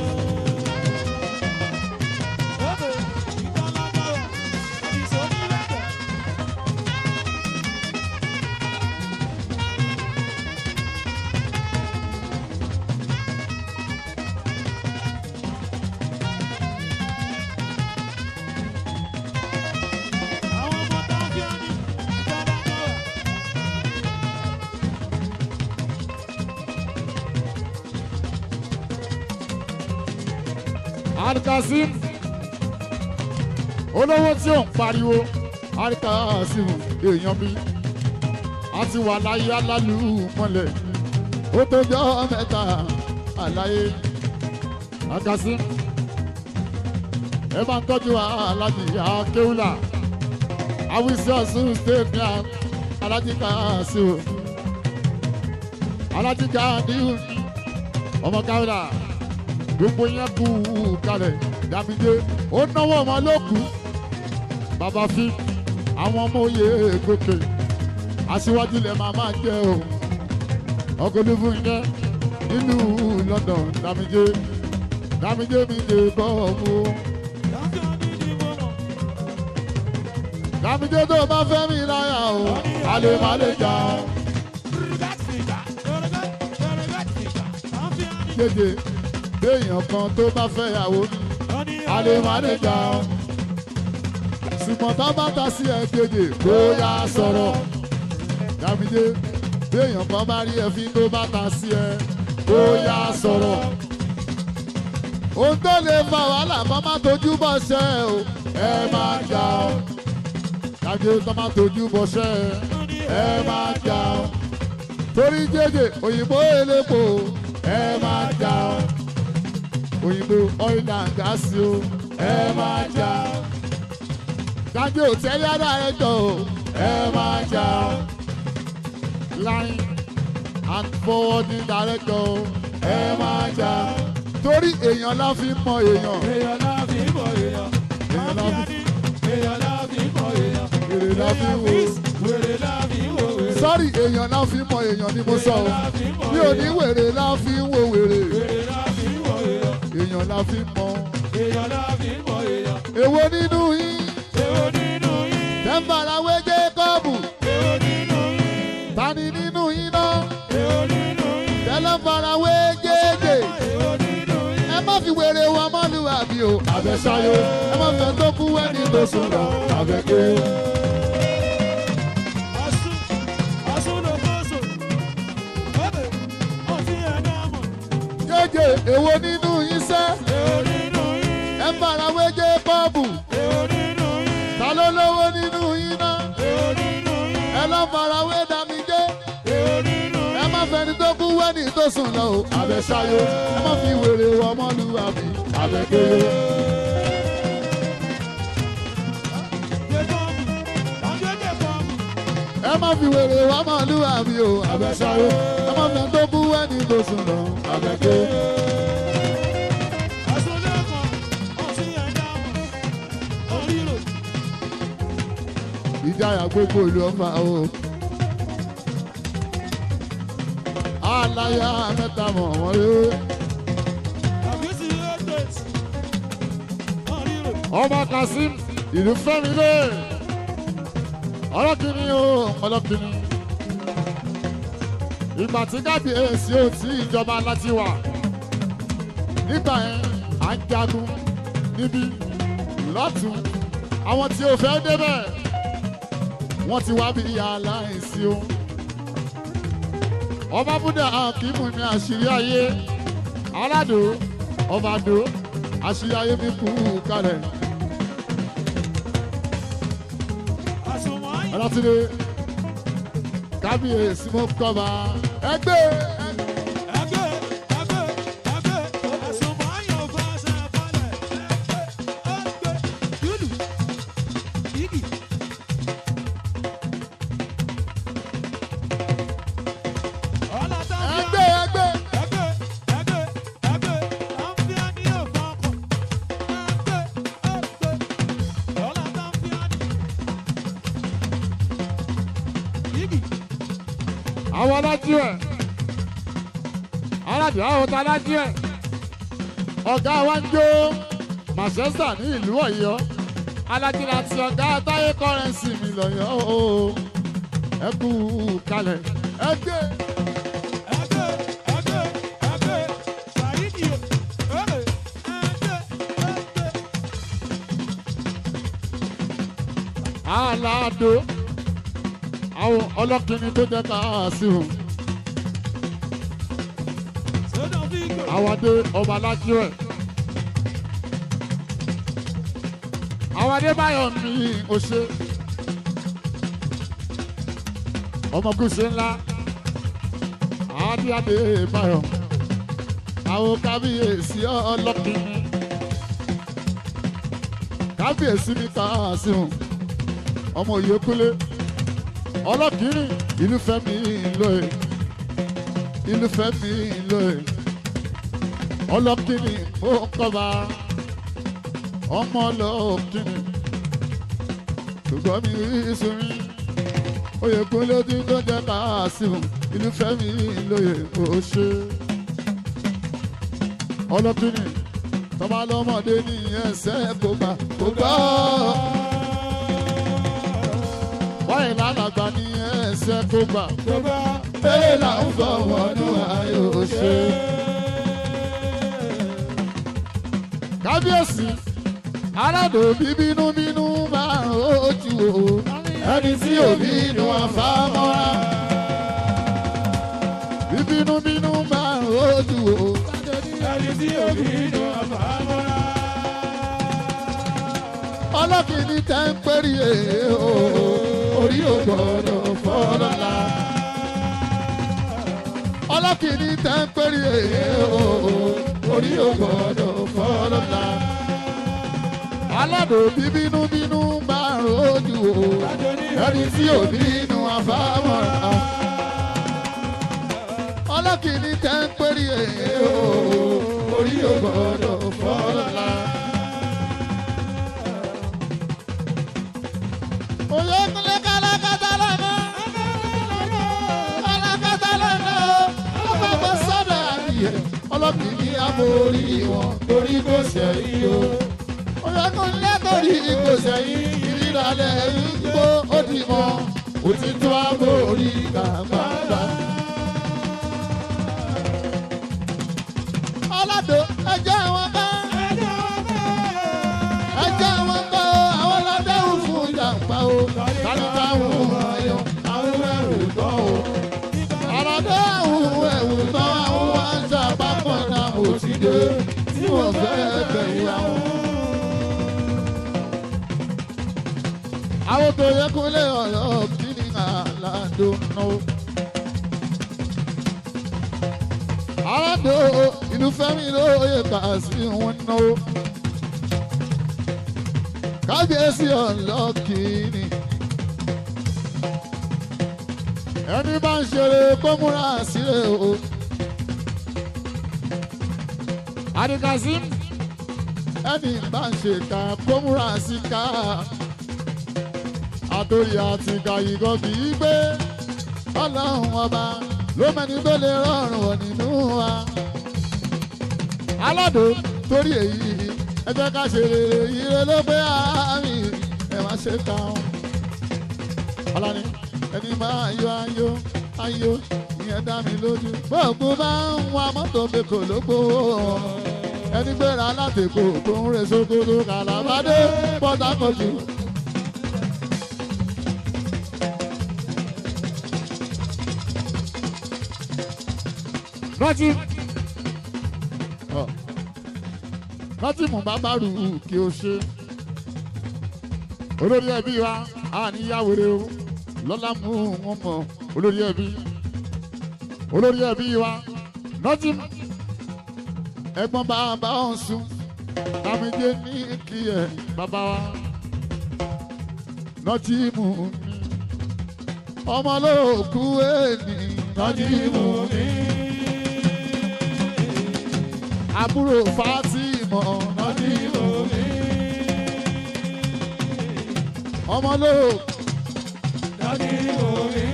Alkasim olówó tí ò ń pariwo Alkasim èèyàn bí a ti wà láyé alálù mọ́lẹ̀ ó tó jọ mẹ́ta àláyé. Alkasim ẹ bá ń tọ́jú alájì akéwùlà àwùjọ Ọ̀ṣun state ní alájì Kasim alájì Ganiyu ọmọ káwùlà gbogbo yẹn kú kalẹ̀ Dámidé ó náwó ọmọ lókù bàbá fi àwọn ọmọ òye gòkè aṣíwájú lẹ máa jẹ o ọgọlùfù yẹn nílùú London Dámidé mi dé bọ́ọ̀mù. Dámidé tó bá fẹ́ mi láyà o alẹ́ má lè jà o. Jẹjẹ béèyàn kan tó bá fẹ́ yàwó mi alẹ́ má lè jà o. Ṣùgbọ́n tá bá ta sí ẹ jẹjẹ kó yá sọ̀rọ̀. Dámidé béèyàn kan bá rí ẹfín tó bá ta sí ẹ kó yá sọ̀rọ̀. Ohun tó lè fa wàhálà kan má tójú bọ́ ṣẹ́ o ẹ máa jà o. Dájú tó má tójú bọ́ ṣẹ́ ẹ máa jà o. Torí jẹjẹ òyìnbó elépo ẹ máa jà o. Òyìnbó oil and gas o ẹ máa jà o. Dájú òtẹ́lẹ̀ adáyẹ̀tọ̀ o ẹ máa jà line and forwarding director ẹ máa jà torí èèyàn la fi mọ èèyàn. èèyàn la fi mọ èèyàn. èèyàn la fi èèyàn la fi mọ èèyàn. wèrè la fi wò. wèrè la fi wò wèrè. sọ́rí èèyàn la fi mọ èèyàn ni mo sọ o mi ò ní wèrè la fi wo wèrè. wèrè la fi wò èèyàn. èèyàn la fi mọ. èèyàn la fi mọ èèyàn. èwo nínú yín. èwo nínú yín. tẹ́ńbàràwé Jákọ́bù. èwo nínú yín. tani nínú yín náà. èwo nínú yín. tẹ́lẹ̀fàràwé Jésè. èwo nínú yín. ẹ má fi wèrè wọn mọ́lúwàbí o. àbẹ̀sáyò ẹ má fẹ́ tó kú ẹni tó sùn lọ. àbẹ̀ké. Jésè èwo nínú yín sẹ́. ẹ ń farawé Jákọ́bù. ta ló lówó nínú yín náà. ẹ lọ́ farawé Dámídé. ẹ má fẹ́ni tó kú wẹ́ni tó sùn lọ o. àbẹ̀sáyò ẹ má fi wèrè wọ ọmọlúwàbí. àbẹ̀ké. ẹ má fi wèrè wọ ọmọlúwàbí o. àbẹ̀sáyò ẹ má fẹ́ni tó kú wẹ́ni tó sùn lọ. àbẹ̀ké. ìjáyà gbogbo ìlú ọba o. aláya mẹ́ta mọ̀ wọ́n rí. ọba Kasim ìlú fẹ́mi lé. ọlọ́kìnní o ọlọ́kìnní. ìgbà tí kábíyèsí ò tí ìjọba láti wà. nígbà yẹn à ń jagun níbí lọ́tún. àwọn tí ò fẹ́ débẹ̀ wọ́n ti wá bí ìyá aláìsí o. ọba búdà akíìmù ní àṣírí ayé aládò ọba dò àṣírí ayé mi kú kalẹ̀. ọlọ́túndé kábíyèsí mo kọ́ba ẹgbẹ́. àwọn alájú ẹ̀ aládùn àwọn tó alájú ẹ̀ ọ̀gá wa ń jó Manchester ní ìlú Ọ̀yọ́ alájú láti ọ̀gá Táyé Currency mi lọ́yọ́ o ẹ kú kalẹ̀ ẹ gbé. aládùn àwọn ọlọ́kìnní tó jẹ́ ká sí o. àwọn adé ọba alájú ẹ̀. àwọn adé báyọ̀ mi ò ṣe. ọmọkùnrin ńlá adé báyọ̀. àwọn kábíyèsí ọlọ́kìnní. kábíyèsí ní ká sí o. ọmọ Oyèkúnlé ọlọ́kìnrin ìlú fẹ́mi lóye ìlú fẹ́mi lóye ọlọ́kìnrin ó kọ́ba ọmọ ọlọ́kìnrin ṣùgbọ́n mi rí sunmi Oyèkúnlé tí tó jẹ́ káàsìmù ìlú fẹ́mi lóye ó ṣe ọlọ́kìnrin tọ́ba lọ́mọdé ní ẹsẹ̀ kó gbà kó gbà wọ́n ìlànàgbà ní ẹsẹ̀ kó gbà. Bẹ́ẹ̀ là ń fọwọ́ nú ayò ṣe. Kábíyèsí, aládò bíbínúbínú máa ń rojú o. Ẹni tí ò bínú àfámọ́ra. Bíbínúbínú máa ń rojú o. Ẹni tí ò bínú àfámọ́ra. Ọlọ́kìnní tẹ́ ń pẹ́rì èé o. Orí ò gbọ́dọ̀ fọ́ lọ́la. Ọlọ́kìnní tẹ́ ń pẹ́rì èé o. Orí ò gbọ́dọ̀ fọ́ lọ́la. Aládò bíbínúbínú máa ń rojú. lójú o ẹni tí ò ní inú àfàmọ́ra ọlọ́kìnní tẹ́ ń péré èyí o orí ò gbọ́dọ̀ fọ́lá. Oyè kúnlẹ̀ kálákátá lọ́nà kálákátá lọ́nà ọgbàgbọ́ sọ́dọ̀ àdìyẹ ọlọ́kìnní àbórí wọn torí kò sẹ́yìn o. Oyè kúnlẹ̀ torí kò sẹ́yìn ìríralẹ̀ ìgbó òdìmọ̀ òtítọ́ àbórí kàgbàgbà. Aládò ẹjọ́ àwọn bá ẹjọ́ àwọn bá àwọn aládéhùn fún ìjàmbá o kárí táwọn ayọ̀ àwọn ẹ̀rù tán o aládéhùn ẹ̀rù tán àwọn wá ń ṣàpapọ̀ náà mo ti dé tí wọ́n fẹ́ bẹ̀rù àwọn. Àwọn tó yẹ kó lé ọ̀rọ̀ kí ni àlàdó náà. Aládò ìlú Fẹ́mi lóye kà sí wọn náà. Kábíyèsí ọlọ́kìnní. Ẹni bá ń ṣeré kó múra sílẹ̀ o. Adikasim ẹni bá ń ṣèkà kó múra síkà. Àtòrí àti kàyíkọ́ kì í gbé Ọlọ́run ọba ló mẹ́ni tó lè rọrùn wọ̀ nínú wa. Aládò torí èyí ẹ jẹ́ ká ṣe rere ire ló pé àmì ẹ má ṣe ká wọn. Ọlọ́ni ẹni máa yọ ayọ̀ ayọ̀ ìyẹn dá mi lójú. Gbogbo bá ń wa mọ́tò bẹ́kò ló gbowó wọn. Ẹni gbéra látẹ̀kọ̀ tó ń re Sókótó Kàlàbádé Port Harcourt. Rántí mú bàbá rù kí o ṣe. Olórí ẹbí wa a ní yáwèrè o lọ́lá mú wọn mọ̀ olórí ẹbí wa rántí ẹ̀gbọ́n bàbá Ọ̀ṣun Lámídé ní kí ẹ bàbá wa rántí mú mi ọmọ lóòkú ẹni rántí mú mi. Àbúrò Fátímọ̀ rántí mú mi. Ọmọ lóòkú rántí mú mi.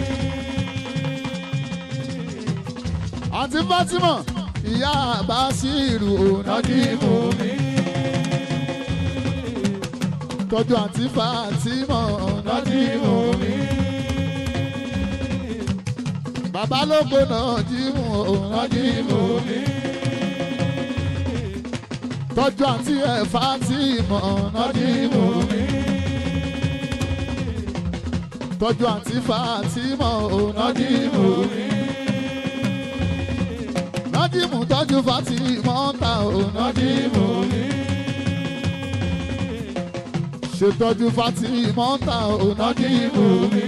Àǹtí Fátímọ̀ ìyá Bàṣírù rántí mú mi. Tọ́jú àǹtí Fátímọ̀ rántí mú mi. Bàbá lóko náà jí mú rántí mú mi. Tọ́jú àǹtí ẹ̀ Fátímọ̀ rántí mú mi. Tọ́jú àǹtí Fátímọ̀ rántí mú mi. Rántí mú tọ́jú Fátímọ̀ ta rántí mú mi. Ṣètọ́jú Fátímọ̀ ta rántí mú mi.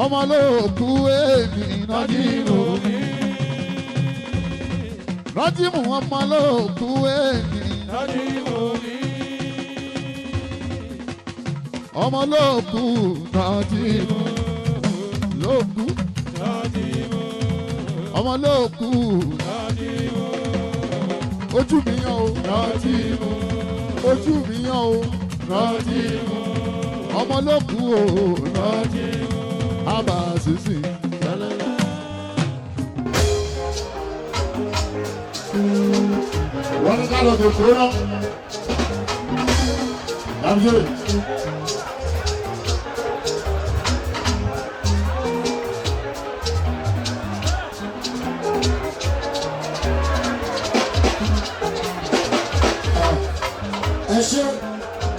Ọmọ lóòkú èmi rántí mú mi. Rántí mú ọmọ lóòkú èmi rántí mú mi. Ọmọ lóòkú rántí mú lóòkú rántí mú. Ọmọ lóòkú rántí mú. Ojú mi yàn o rántí mú. Ojú mi yàn o rántí mú. Ọmọ lóòkú o rántí mú. Àbá sísì. Wọ́n ní ká lọ sí òkúrò náà. Dàbíyé. Ẹ ṣe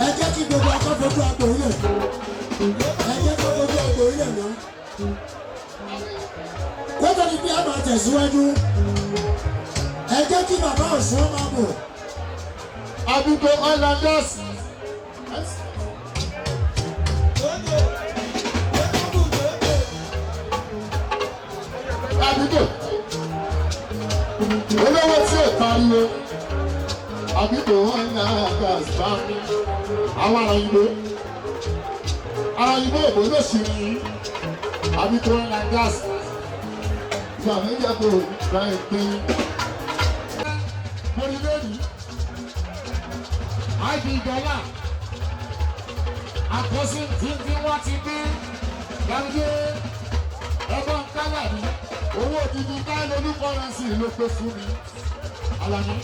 ẹ jẹ́ kí gbogbo akọ́fojú àgbò ilẹ̀ ẹ jẹ́ kí gbogbo àgbò ilẹ̀ náà. Kótó ni bí a máa tẹ̀síwájú ẹ jẹ́ kí bàbá Ọ̀ṣun máa bọ̀. Abuko oil and gas. Abuko olówó tí ò pariwo àbíkò wọn ní àgbà mi àwọn ara ìgbó òbò ló sì rí àbíkò wọn ní àgbà ìgbà méjì kò gba ìpín. mo rí lónìí àìbí dọ́là àkọsí tí wọ́n ti gbé gbàgbé ẹgbọ́n kálá ní owó òdìdí káìlì olúkọ́rẹ́nsì ló pé fún mi alani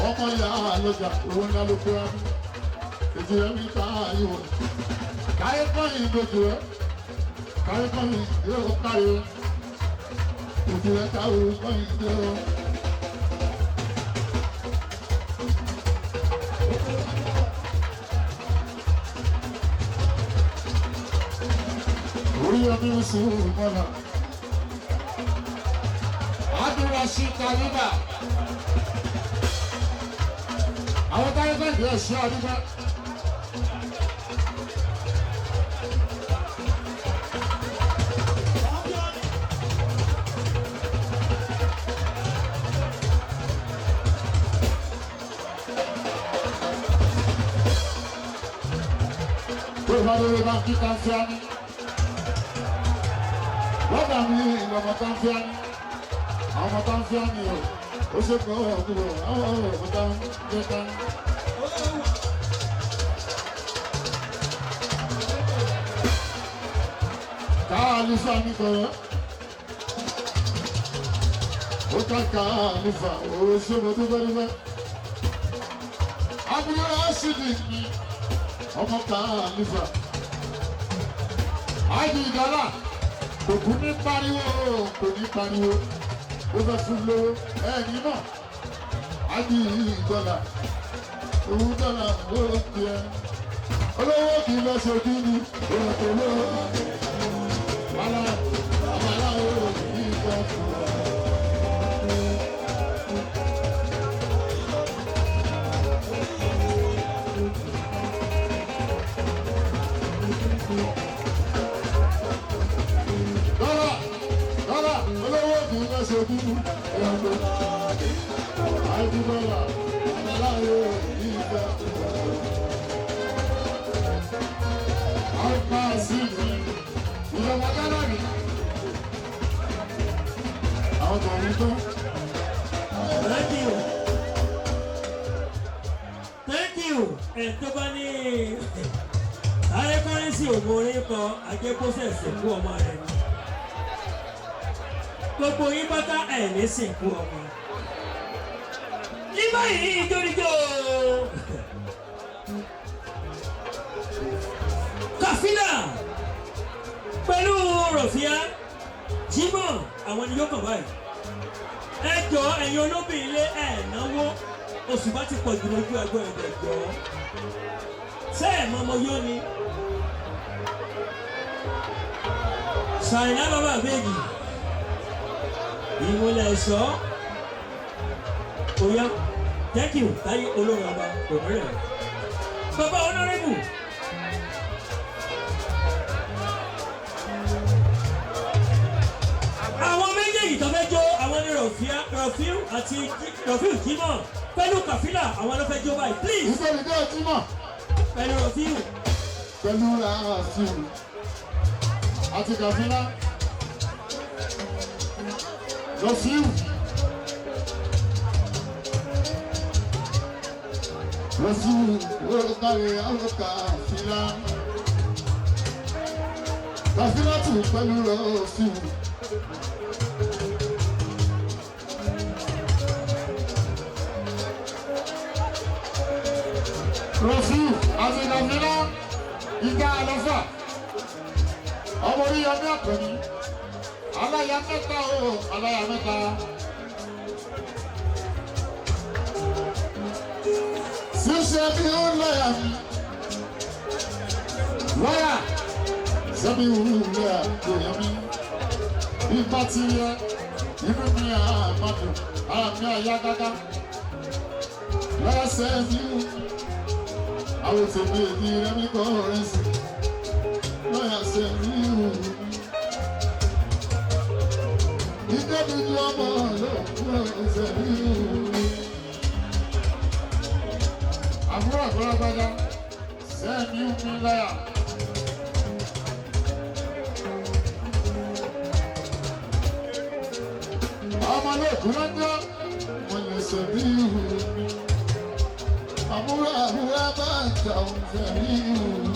ọmọ ìyá àlọjà owó ńlá ló pé wá bí ètò rẹ mi ta ìwọ káyé kọ́yìn lójú rẹ káyé kọ́yìn yóò káyé ètò rẹ káwé kọ́yìn yóò. Orí sùúrù mọ́nà. Abdulrasheed Kaliba. Àwọn táyé bẹ́ẹ̀ bí ẹ̀ṣọ́ àdúgbò. Tó bá lórí bá kí ká fẹ́ ní. Lọ́dà mi ìlọ́mọ tó ń fẹ́ ní. Àwọn ọmọ tó ń fẹ́ ní o. Ó ṣe kọ́ ọ̀gbọ̀n àwọn ọmọ tó ń fẹ́ ká. Káà Lífà ní kọ̀rọ̀. Ó ká Káà Lífà, ó ṣe mo dúpẹ́ dúpẹ́. Abúlé Rásídì ni ọmọ Káà Lífà. Àìdí ìdálà. Kò kún ní pariwo, kò ní pariwo, ó fẹ́ fún lówó, ẹ̀yìn náà, á di $1, owó dọ́là ló ti ẹ. Olówó kì í lọ ṣojú ní òkèlè, àmàlà ó kì í lọ fún ọ. Olówó kì í lọ ṣojú ní àìdúgbọ́là, àmàlà ó kì í lọ fún ọ. Àìpá sí ìjọba Ghana ni àwọn tọ̀hún tó. Thank you. Thank you. Ẹ̀ tó bá ní àrékọ́rẹ́sì ògùn orin kọ ajẹ́kọ́sẹ̀sẹ̀ fún ọmọ rẹ̀ ni. Gbogbo yín pátá ẹ̀ ní sìnkú ọmọ. Ní báyìí ìjóríjó Kàfílà pẹ̀lú Rọ̀fíà Jímọ̀ àwọn ni yóò kàn báyìí. Ẹ jọ ẹ̀yin olóbìnrin lé ẹ̀ náwó oṣù bá ti pọ̀ jù lójú ẹgbẹ́ ẹ̀dẹ̀ jọ. Ṣé ẹ̀ mọ ọmọ yóò ní? Ṣàìná bàbá àbẹ́jì. Ìmúlẹ̀ ẹ̀ṣọ́. Oya, thank you, táyé olórin ọba òmìnira. Bàbá Honorable. Àwọn méjèèjì tó fẹ́ jó àwọn ní Rọ̀fíù àti Rọ̀fíù Jímọ̀ pẹ̀lú Kàfílà àwọn ló fẹ́ jó báyìí please. Ìgbẹ́ni dé Jímọ̀. Pẹ̀lú Rọ̀fíù. Pẹ̀lú Ràásìù àti Kàfílà. Rọ̀fíù. Rọ̀fíù ó kárí àwọn Kàfílà. Kàfílà tù pẹ̀lú Rọ̀fíù. Rọ̀fíù àti Kàfílà ìjà àlọ́fà. Ọmọ orí ọmọ àpẹẹrẹ. Aláya mẹ́ta o, aláya mẹ́ta. Ṣíṣe bí ó lọ́yà mi. Lọ́yà sẹ́mi wúlò lọ́yà kò yẹ mí. Ipa ti yẹ, inú mi àmàdùn, ara mi àyà gágá. Lọ́yà sẹ́mi wú. Àwọn tèmi èdè rẹ̀ mi kọ́ rẹ̀ sí. Lọ́yà sẹ́mi wú. Ìjọba ìjọ ọmọ lọ́wọ́ sẹ́mi wú. àbúrò àgbàlagbàdá sẹ́ẹ̀mí mi láyà. ọmọ lóògùn lọ́jọ́ mo lè sọ bí ìhù mi àbúrò àbúrò bá ń jà òun fẹ́ bí ìhù mi.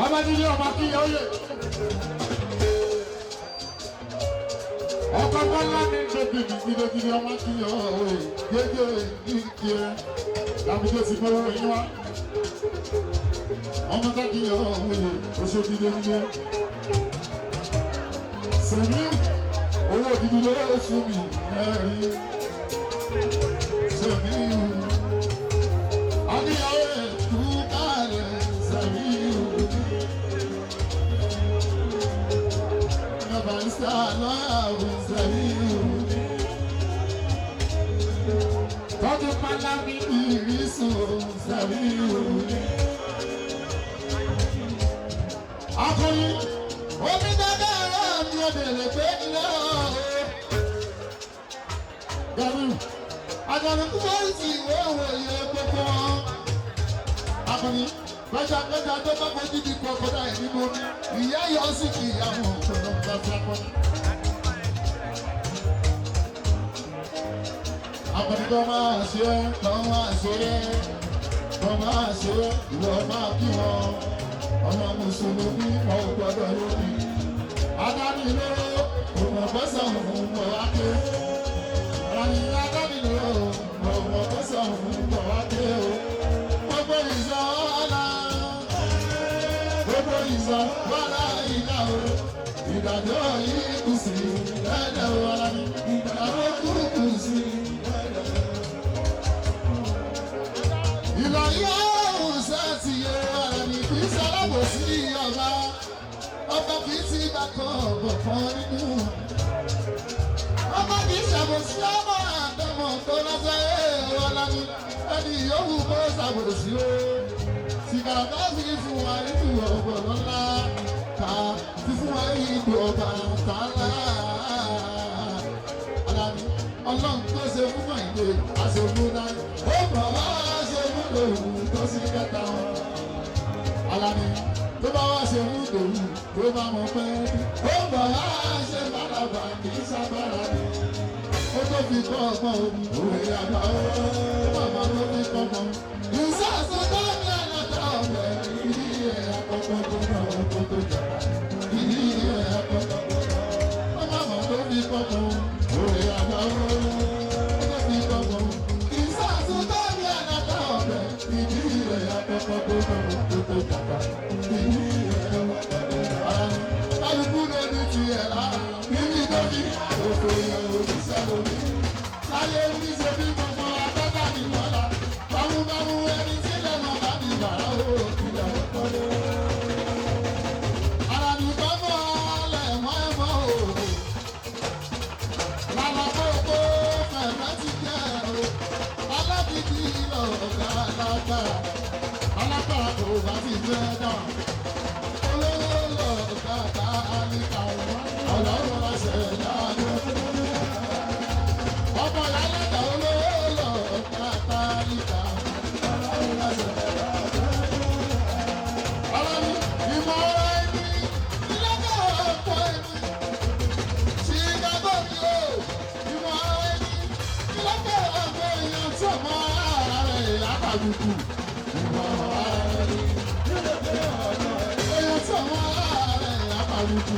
Ọmọdé ọmọ akínyẹ oyè. Ọkọ̀ bọ́lá ní tóbi ní gidigidi ọmọ akínyẹ oyè. Gẹ́gẹ́ ìdí ẹ̀ làbújọ́ ti gbọ́ yín wá. Ọmọ akínyẹ oyè oṣù gidigidi. Sèmi owó gidigidi oṣù mi ẹ̀rí. Sèmi akínyẹ oyè kú kálẹ̀ sèmi. Barista lọ́wọ́ sẹ́yìn. Tọ́jú pálámi ìrísùn sẹ́yìn. Akọni omi dáadáa rẹ̀ mi ò dèrè pé ilé ọ̀. Gẹ̀rù àjọ̀dún kúrò sí ìwé òye gbogbo wọn. Akọni gbẹ́jà tó bá fojú di kọ̀kọ́dá ẹ̀ nínú omi. Ìyá yọ sí kì í àwọn ọ̀pọ̀lọpọ̀ gbàgbà kan. Akọni tó máa ṣe é, tó máa ṣe é, tó máa ṣe é, ìwọ máa kí wọn. Ọmọ Mùsùlùmí wọn ò gbọdọ̀ lórí. Adánilóró òmò gbọ́sàn òun bọ̀ wá ké. Ìrànì adánilóró òmò gbọ́sàn òun bọ̀ wá ké o. Gbogbo ìjọ ọ̀la. Gbogbo ìsọ̀ wàlá ìlà o, ìdájọ́ yìí kù sí ẹ̀dẹ̀ wàlá ní ìdájọ́ kù sí ẹ̀dẹ̀. Ìlọ yóò sẹ́ẹ̀tì yẹ wàlá ní kí sálábò sí ọba, ọba kì í ti bàkọ́ ọ̀bọ̀ kan nínú. Ọba kì í ṣàbòsí ọmọ àdọ́mọ̀ tó lọ́sẹ̀ wàlá ní ẹni yòówù kó ṣàbòsí o. Sìgàràká fi fún wa nínú ọ̀gbọ̀n ńlá ká fi fún wa nínú ọba tààlà. Alámi ọlọ́run tó ṣe fún Màìdé aṣojú náà. Ó bọ̀ wá ṣe fún lòun tó sì kẹta wọn. Alámi tó bá wá ṣe fún lòun tó bá mọ pẹ́. Ó bọ̀ wá ṣe bàbá kì í sábàrà ni. Ó tó fi kọ́ ọgbọ́n omi òwe àgbà ó. Bàbá tó fi kọ́ ọgbọ́n. Ìsàsùn tó ní àlàkà ọ̀bẹ. Ìdí ẹ̀ àkọ́kọ́ tó náà ọkọ̀ tó jàpá. Ìdí ẹ̀ àkọ́kọ́ tó náà. Bàbá tó fi kọ́ ọgbọ́n òwe àgbà ó. Tó fi kọ́ ọgbọ́n. Ìsàsùn tó ní àlàkà ọ̀bẹ. Ìdí ẹ̀ àkọ́kọ́ tó náà ọkọ̀ tó jàpá. Ìdí ẹ̀ àkọ́kọ́ tó náà. Kálukú ló ní tiẹ̀ lára. Níbi tó ní òkò yẹn òṣìṣẹ́ lómi. Láyé ní ṣe bí gbogbo akẹ́kọ̀ọ́ ní lọ́la. Bámúbámú ẹni tí lẹ́nu bá ní bàrá o, ìyá ọkọ lé. Ara ní bọ́mọ̀ lẹ̀ mọ́ ẹ̀mọ́ o. Lálọ́ kókó fẹ̀mẹ́ ti jẹ́ o. Alábìbí lọ̀gá lágbára. Alágbára kò bá ti fẹ́ dán. Olówó lọ̀gá ká àníkà wọn. Ọlọ́run máa ṣẹ̀dá lọ. Ọmọ ìyálẹ̀dá olówó lọ̀gá ká àníkà wọn. Àbùkù ìwà ààrẹ èèyàn tí àwọn ààrẹ àbùkù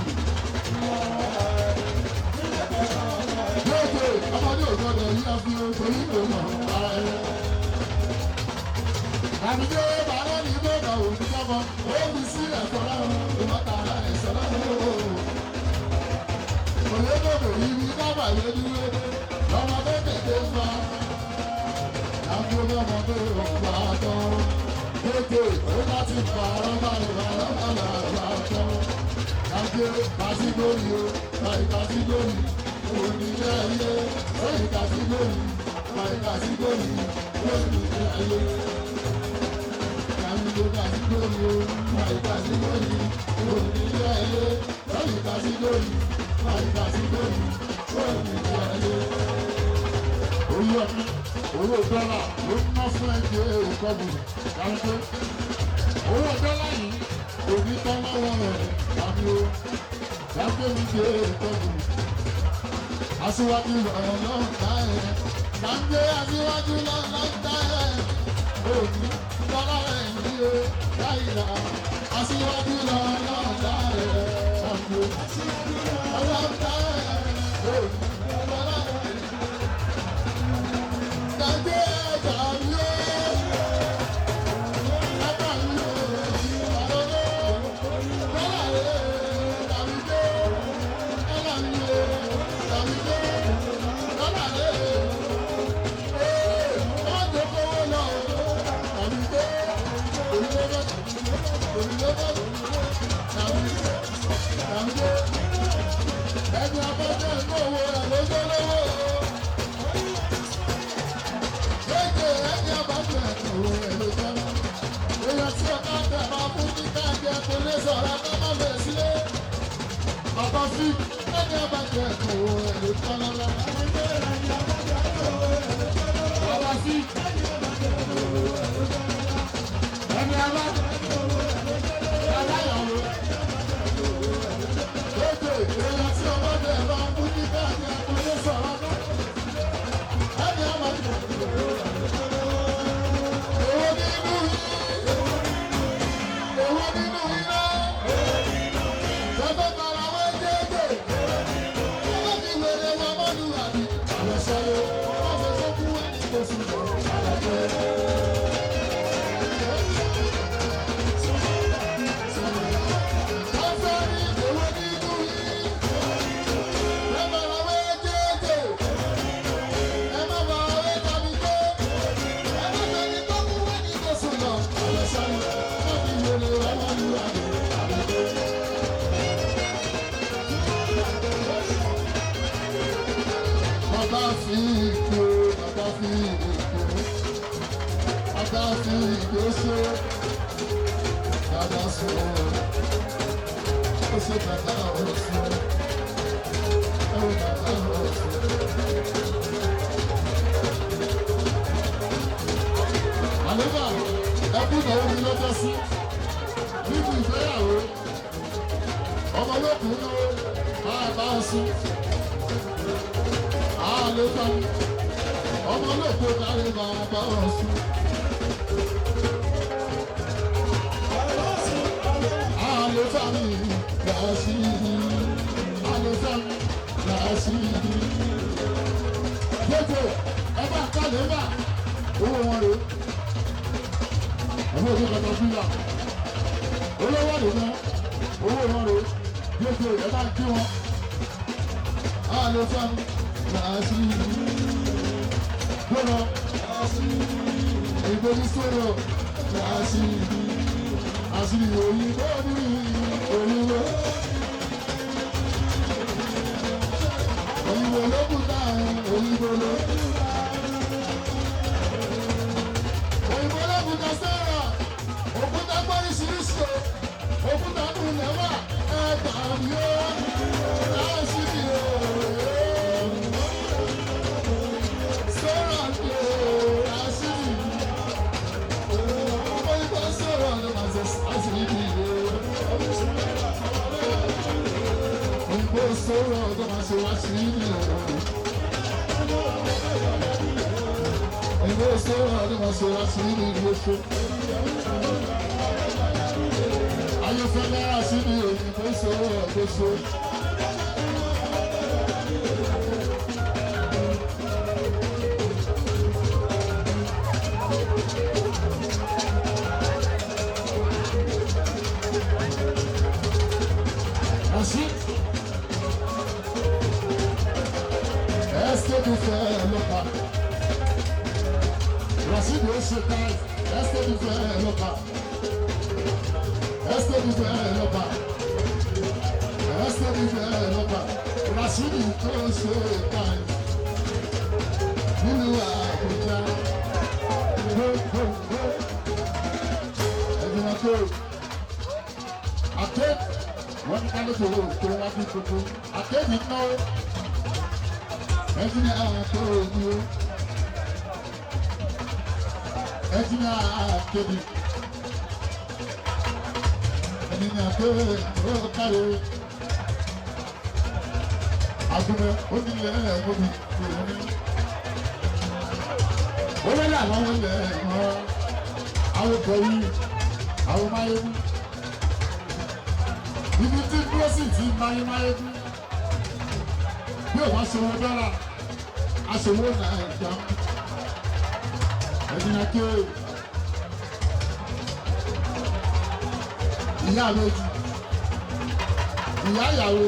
lóde ọmọdé ògbọdọ yí àfi torí ìgbòmọ ààrẹ. Àbíjẹ́ bàálù ní gbọ́dọ̀ òbí kọ́kọ́ ó fi sílẹ̀ fọlá ìmọ̀ta ààrẹ sọ̀rọ̀ òyìnbó yìí dábà yé dúró lọ́mọ kékeré ń bá. Àbúrò ọmọdé ọgbà tán. Kéèké ó láti fa ọlọ́mọ ìbára tán. Àbúrò kàtígórì o, láì kàtígórì. Onílé ayé, láì kàtígórì. Láì kàtígórì, onílé ayé. lè ga sí lórí o máa lè ga sí lórí òní ilé ayé máa lè ga sí lórí máa lè ga sí lórí òní ilé ayé. owó ọdún owó dọ́là ló ń ná fún ẹgbẹ́ ìkọ́bù dáńtó owó dọ́là yìí òní tán lọ́wọ́ rẹ̀ tàbí o dáńtó ní gbé ìkọ́bù aṣíwájú lọ́ọ́ ta ẹ̀ dáńtó aṣíwájú lọ́ọ́ ta ẹ̀ òní lọ́lá ẹ̀ ní o láìla aṣíwájú lọ́ọ́ ta ẹ̀ dáńtó lọ́ọ́ ta ẹ̀ òní lọ́lá ẹ̀ dáńtó ẹ̀dá mi o. Ẹni abọ́jọ́ ìlú owó rẹ̀ lójó lówó. Léde ẹni abọ́jọ́ ìlú owó rẹ̀ lójó lówó. Èèyàn tí ọ̀gá tẹ̀ máa fún ní káàkiri ẹ̀kọ́ lé sọ̀rọ̀ ẹ̀kọ́ má bẹ̀ sílé. Bàbá fi ẹni abọ́jọ́ ìlú owó rẹ̀ lójó lówó. Bàbá fi ẹni abọ́jọ́ aláyọ̀wò. Léde èèyàn tí ọmọ tẹ̀ máa fún ní káàkiri ẹ̀kọ́ lé sọ̀rọ̀ ẹni abọ́jọ́ owó nínú yìí. Owó nínú iná. Bẹ́ẹ̀ bára wọ́n jẹ́jẹ́. Wọ́n ti wèrè wọn mọ́nu àbí. Àwọn sọ̀rọ̀ wọ́n fẹ́ sọ́kú wọn ní oṣù àlàjẹ́. Wọ́n fẹ́ ní owó nínú yìí. Bẹ́ẹ̀ bára wọ́n jẹ́jẹ́. Ẹ má bàa wọ́n tàbí tó. Ẹ má bẹ̀rẹ̀ tó kú wọn ní oṣù lọ. Àwọn sọ̀rọ̀ wọ́n ti wèrè wọn mọ́nu àbí. Bàbá fi ìkó, bàbá fi ìkó, bàbá fi ìkó ṣe, bàbá sọ, ó ṣe bàbá ọ̀sùn, ó bàbá ọ̀sùn. Àlébà ẹkún náà omi lọ́jọ́ sí nínú ìgbéyàwó ọmọ olókùn náà máa bá ọ sùn. Àlébà ọmọ olókùn náà máa bá ọ sùn. Àlébà mi yàá sí i, àlébà mi yàá sí i. Gbogbo ẹ bá kálẹ̀ bá owó wọn rè é. Àwọn òbí kankan fún yà. Olówó rè mọ́, owó wọn rè é. Gbogbo ẹ bá kí wọn. Àlébà mi yàá sí i. Gbọ́dọ̀ ìgbòho sọ̀rọ̀ yàá sí i. Àṣírí òyìnbó ní òyìnbó. Òyìnbó ló kú táwọn òyìnbó ló. Òyìnbó ló kú ká sẹ́rọ̀. Òkúta gbọ́ríṣiríṣi o. Òkúta kù lẹ́wà. Ẹ̀gbà mi ó. Láṣírí o. Sọ̀rọ̀ ni o. Láṣírí. Òyìnbó sọ̀rọ̀ ló máa ṣe àṣírí o. Òyìnbó sọ̀rọ̀ ló máa ṣe àṣírí o. Òyìnbó sọ̀rọ̀ ló máa ṣe àṣírí o. Ayọ̀fẹ́lẹ́ àṣírí òyìnbó sọ̀rọ̀ ló ṣe. Est-ce que vous faites le pas? Rachid de Chetal, est-ce que vous faites le pas? Est-ce que vous faites le pas? Est-ce que vous faites le pas? Rachid de Chetal, nous à Abuja. tó àké wọ́n ní kálí tòwó tó wá bí gbogbo àké ní náwó ẹtí ní àké òní o ẹtí ní àké ní ẹni ní àké ó kárí agunmẹ onílẹ̀ ẹ̀mọ́bi òní owó làwọn wọlé ẹ̀mọ́ àwọn kọ̀wé àwọn máyéwu ibi tí bíọ́sì ti máyémáyéwu bí òun aṣòwò dọ́là aṣòwò nàìjà ẹ̀dínà ké ìyá méjì ìyá ìyàwó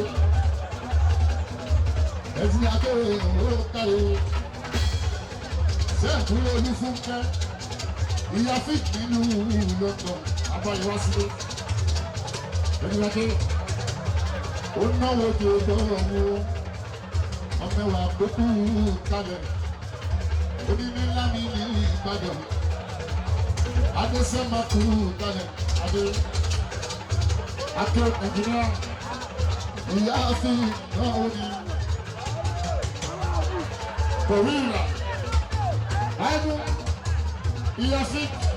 ẹ̀dínà ké òun kárí sẹ́ẹ̀kú olú fún kẹ́ ìyá fíìkì nínú lọ́tọ̀ abáyọ̀wá sílé ẹnìyànjú ó náwó di ọgọ́rọ̀ wo ọmọwà gbókù kalẹ̀ oníní lámì ní Ìbàdàn adésẹ́màkù kalẹ̀ adé akẹ́ nàìjíríà ìyá fíìkì náà ó ní kòríra ẹnu ìyá fíìkì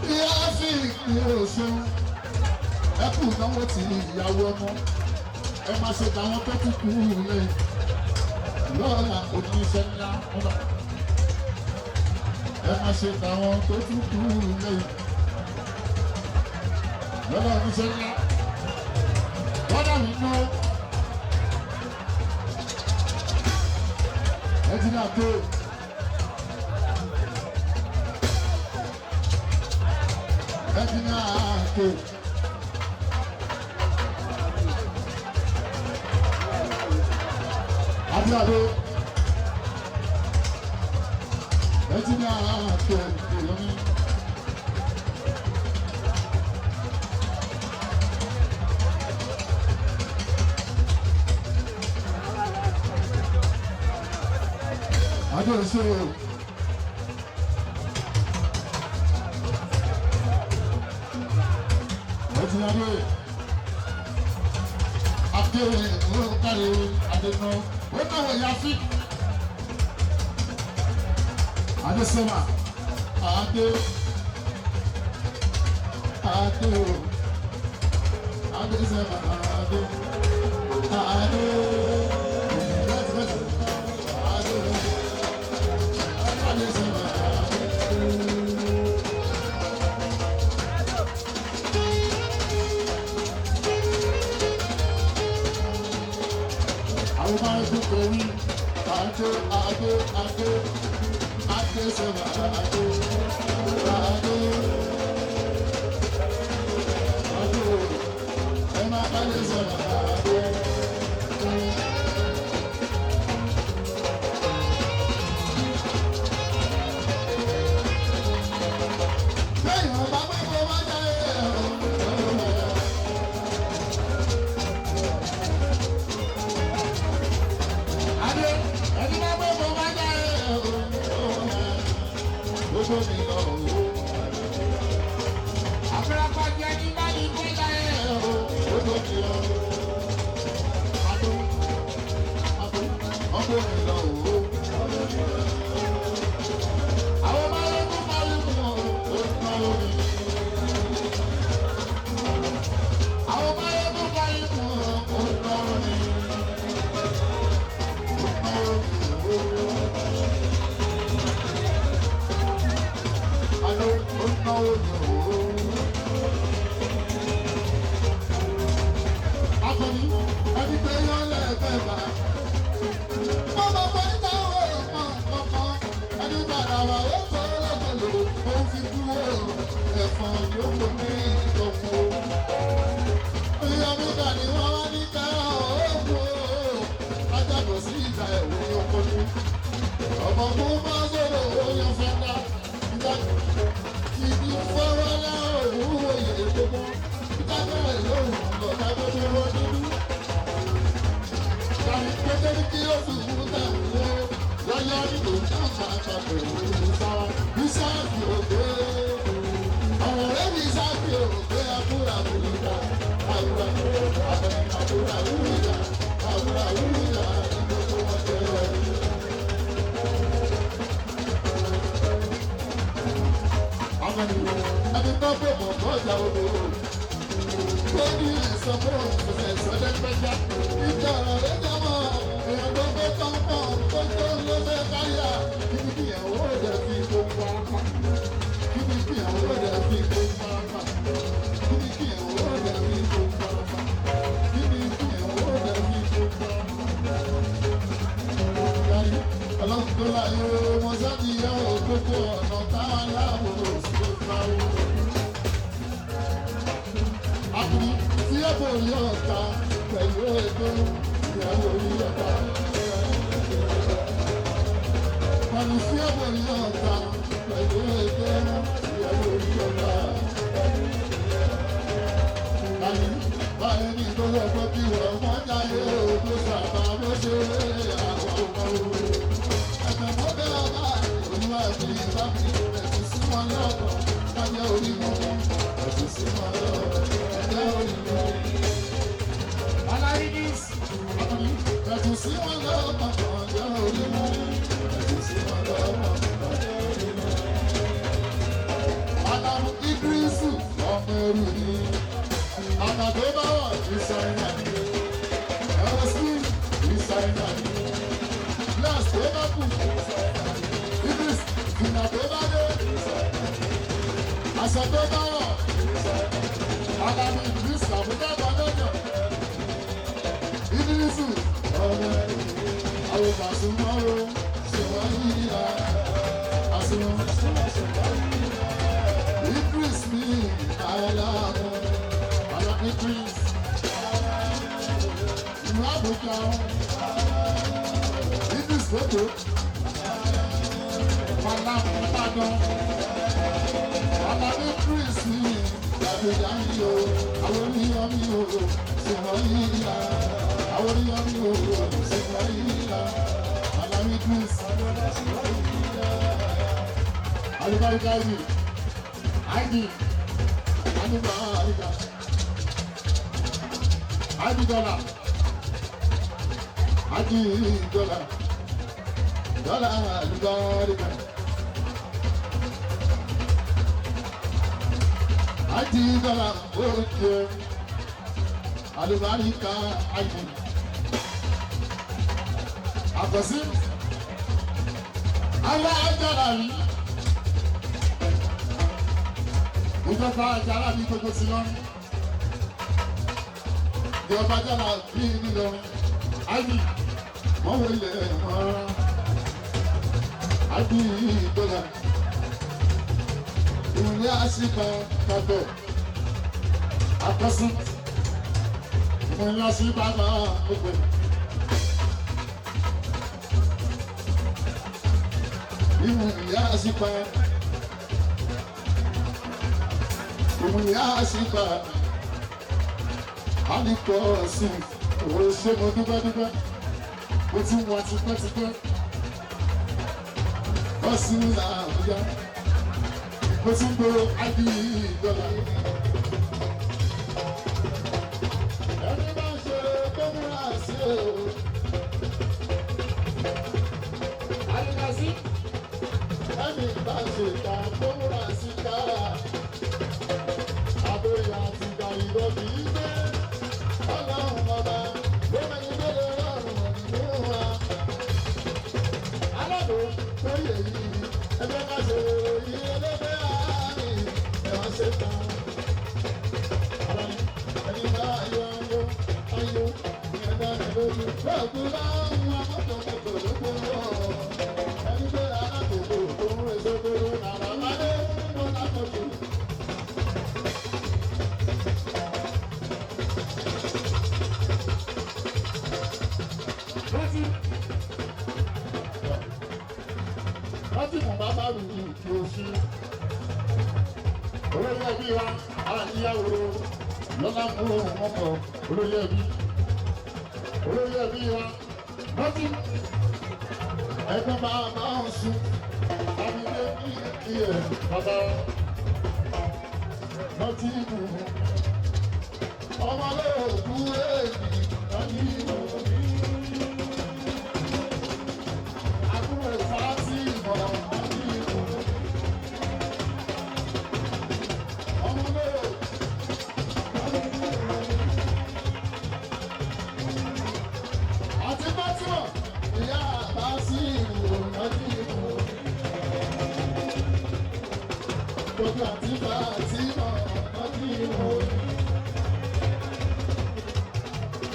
ni ó ṣeun ẹ kú náwó tí ìyàwó ọmọ ẹ máa ṣe tàwọn tó tún kú lẹ́yìn lọ́la oníṣẹ́ ńlá ọba ẹ máa ṣe tàwọn tó tún kú lẹ́yìn lọ́la oníṣẹ́ ńlá bọ́dà mi ná ẹ ti náà tó. Ẹ̀dínà àkè. Adúláwọ̀ ẹ̀dínà àkè ìlọ́mí. Adó ìṣòro. Adé akéwì olókàlẹ̀ adéná ó náwó yafi adésẹ́mà adé adésẹ́mà adé adésẹ́mà àwọn máa ń dúpọ̀ wí adé sẹ́wà adé ẹ máa adé sẹ́wà adé. Bẹ́ẹ̀ni ọba pẹ́pẹ́ wá jáde adé ẹni máa pẹ́pẹ́ wá jáde gbogbo mi lọ wò. Àfẹ́rẹ́pá jẹ́ ní báyìí kó jáde gbogbo mi lọ wò. Ọgbọ́n mi lọ wò. Àwọn máa ń kó máa ń mú ó ná omi. Àwọn máa ń kó máa ń mú ó ná omi. Akọni ẹni pé yọ lẹ́ẹ̀kẹ́ bá. Mọ̀mọ́ pé táwọn ọ̀kan ẹni padà wà ó tó lọ́gbọ̀lọ́ ó fi dúró ẹ̀fọn yóò kó ní ìtọ́kù. Ìyọ̀mí kà ní wọ́n wá ní kẹ́rọ̀ òkú ajábọ̀ sí ìta ẹ̀wọ̀ ní oko ní. Ọmọ mú bá sọ̀rọ̀ oyan fẹ́ dá ìdájọ́. Ìdí fọwọ́ láwọn òwúwo yẹ gbogbo ìdájọ́ lóhùn lọ́dá tó tó wọ́n nínú. Tàbí pété ní kí ó fi wú tẹ̀wé lọ́yọ́ nínú náà máa pàpẹ̀ òun sáwá. Bísáàbì òde ọ̀rọ̀ rẹ̀ bísáàbì. ọjà odò. Lórí ìsọ̀kò ìsọ̀dẹ̀ pẹja. Ìjà ọ̀rọ̀ lẹ́jọ́ mọ́. Èèyàn tó fẹ́ tán pọ̀ tó tó ló fẹ́ káyà. Kíni kí ìyàwó rẹ̀ fi gbogbo apá. Kíni kí ìyàwó rẹ̀ fi gbogbo apá. Kíni kí ìyàwó rẹ̀ fi gbogbo apá. Kíni kí ìyàwó rẹ̀ fi gbogbo apá. Ọlọ́run tó láyé wọn sáàdì yẹ òkókó ọ̀nà táwọn láàbò tó fáwọ́. Àbúrú tí ẹ bò rí ọ̀tá pẹ̀lú ètò ìyàwó rí ọ̀tá. Àbúrú tí ẹ bò rí ọ̀tá pẹ̀lú ètò ìyàwó rí ọ̀tá. Àní báyìí ní ìtọ́jú ẹ̀kọ́ kí wọ́n mọ́ jáde òkú sábà bó ṣe àwọn ọmọ òru. Ẹ̀fẹ̀ mọ́ bẹ́ẹ̀ ọba olúwa ẹ̀fẹ̀ ìbámu ẹ̀sùn sí wọn lọ́kọ̀ kájẹ́ orí mú ẹ̀sùn sí wọn lọ́kọ̀ ẹ̀jẹ̀ orí mú. Aláìdís. Ẹ̀sùn sí wọn lọ́kọ̀ kájẹ́ orí mú ẹ̀sùn sí wọn lọ́kọ̀ kájẹ́ orí mú. Adamu Idrisu ọmọ ẹrù ni àná tó bá wà ní sáyẹn ẹ̀rọ sí ní sáyẹn. Glass tó bá kù, Idris ìgbìnà tó bá dé, aṣọ tó bá wọ̀, Adami Idris àbúkà gbọ́dọ̀jọ̀, Idris ọ̀rẹ́ àwọn ìbàṣùmọ́rò ṣùgbọ́n yíyá àṣùwọ̀n. Idris mi àìláàmú, àlọ́ Idris ìlú Àbújá. Foto, Malam Padon, Alade Chris ni, David Ayo, Awoniyo, Semoyila, Awoniyo, Semoyila, Alade Chris, Alibarikazi, Adi, Alibarika, Adi Dollar, Adi Dollar. Dọ́là àlùbáríkà. Àti dọ́là oúnjẹ àlùbáríkà àyè. Àkọsí alájàlá rí. Ìjọba àjàlá ní gbogbo sí lọ́rùn. Ìjọba àjàlá bí nílọrin. Àyè wọ́n wọlé mọ́ra. Adi dola, ìwúlẹ̀ àṣìkà kàtó, àkọsí, ìwúlẹ̀ àṣìkà náà gbogbo. Ìwúlẹ̀ àṣìkà, ìwúlẹ̀ àṣìkà, àlìkọ́ sí, òwe ṣé mo dúpẹ́, mo ti wà tipẹ́tipẹ́. Ọ̀sùn Àbújá, mo tún gbòòrò Adi dọ́là. Ẹni bá ń ṣe kó múra sí o. Àyíkásí, ẹni bá ń ṣe ká kó múra sí ká. Àbóyá ti gba ìbọn kì í gbé. Ọlọ́run ọba ló mẹ́yìn lélẹ̀ ọ̀rùn ọ̀dùnú wa. Aládùn lórí èyí ẹgbẹ́ ká ṣe òyìn ẹlẹ́gbẹ́ àárín ẹ̀wọ̀n ṣe tán. Ẹni bá ayọ̀ ìyẹn bá ní lójú. Lọ́ọ̀kú láwọn amọ́tòmọ́tò ló gbé wọ̀. Ẹni pé alákòókò tó ń rẹ̀ sókòrò nàrà ládé ló lákòókò. Láti mọ̀ bá bá rù kí o ṣí. Olórí ẹbí wa, ìyàwó lọ́lá mú ohun ọkọ̀ olórí ẹbí. Olórí ẹbí wa, láti ẹgbẹ́ máa ń sùn. Láti dé ní ìyẹ̀ bàbá. Láti mú ọmọ lóògùn èdè láti mú. Àbúrò ìfàásí ìmọ̀ láti mú. Ọmọ lóògùn. Tọ́jú àti bá àti mọ̀ ọdún ìmọ̀ òní.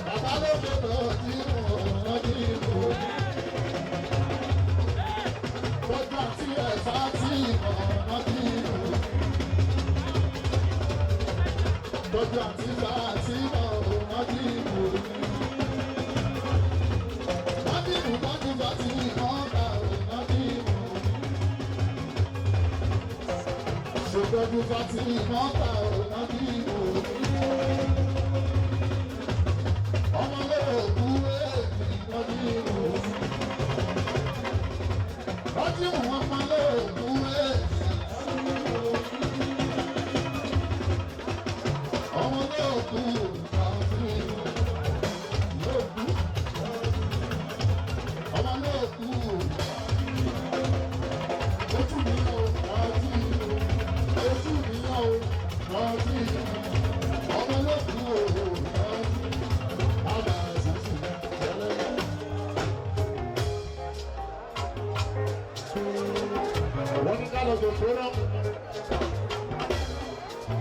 Bàbá ló fẹ́ tọ́jú ọdún ìmọ̀ òní. Tọ́jú àti ẹ̀fà àti mọ̀ ọdún ìmọ̀ òní. Tọ́jú àti bá àti mọ̀ ọdún ìmọ̀ òní. Tọ́jú bá ti mọ̀ ọ̀gá ọdún ìmọ̀ òní. Ṣètọ́jú Fátìmí mọ́ta ọ̀nà bí òní. Ọmọlé òkú èèmì lọ́dún òní. Lọ́dún ọmọlé òkú èèmì lọ́dún òní. Ọmọlé òkú lọ́dún òkú. Ọmọlé òkú ojú mi lọ lọ́dún ojú mi náà lọ́dún ọmọ lókun òwò lọ́dún àbá ṣàṣù lẹ́lẹ́lẹ́. Wọ́n ní ká lọ sí òṣèré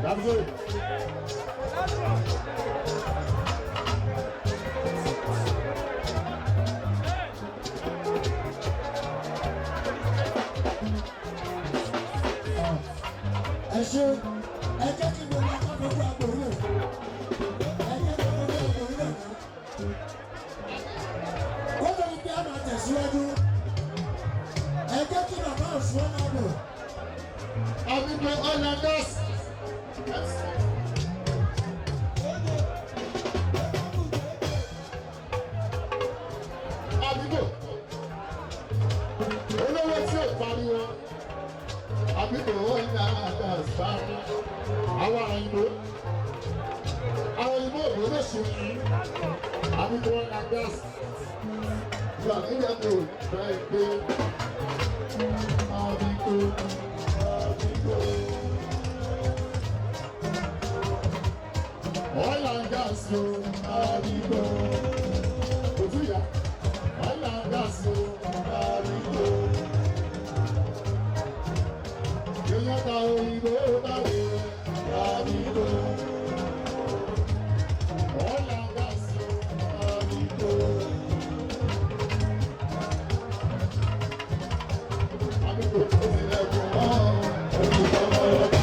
dábìlì. Ẹ ṣe ẹ jẹ́ kí gbogbo akọ́gbogbo àgbòrò ẹ jẹ́ kí gbogbo àgbòrò náà kó lórí pé a máa tẹ̀síwájú ẹ jẹ́ kí bàbá òṣùwọ̀n máa bọ̀. Àbíkú ọ̀nà nọ́ọ̀sì. Àbíkú olówó tí ò pariwo. Àbíkú ọ̀nà nọ́ọ̀sì. Àwọn òyìnbó òbí ló ṣe yìí. Àbíkú ọ̀nà nọ́ọ̀sì. Ìgbà nígbà tó bẹ́ẹ̀ gbé Àbíkú. Oil and gas, yo, Àbíkú. Ojuya, oil and gas, yo, Àbíkú. Èèyàn ta òyìnbó báwo, Àbíkú. Oil and gas, yo, Àbíkú. Àbíkú, ó ti lẹ́kọ̀ọ́ mọ́, ó ti kọ́ mọ́ lọ́ba.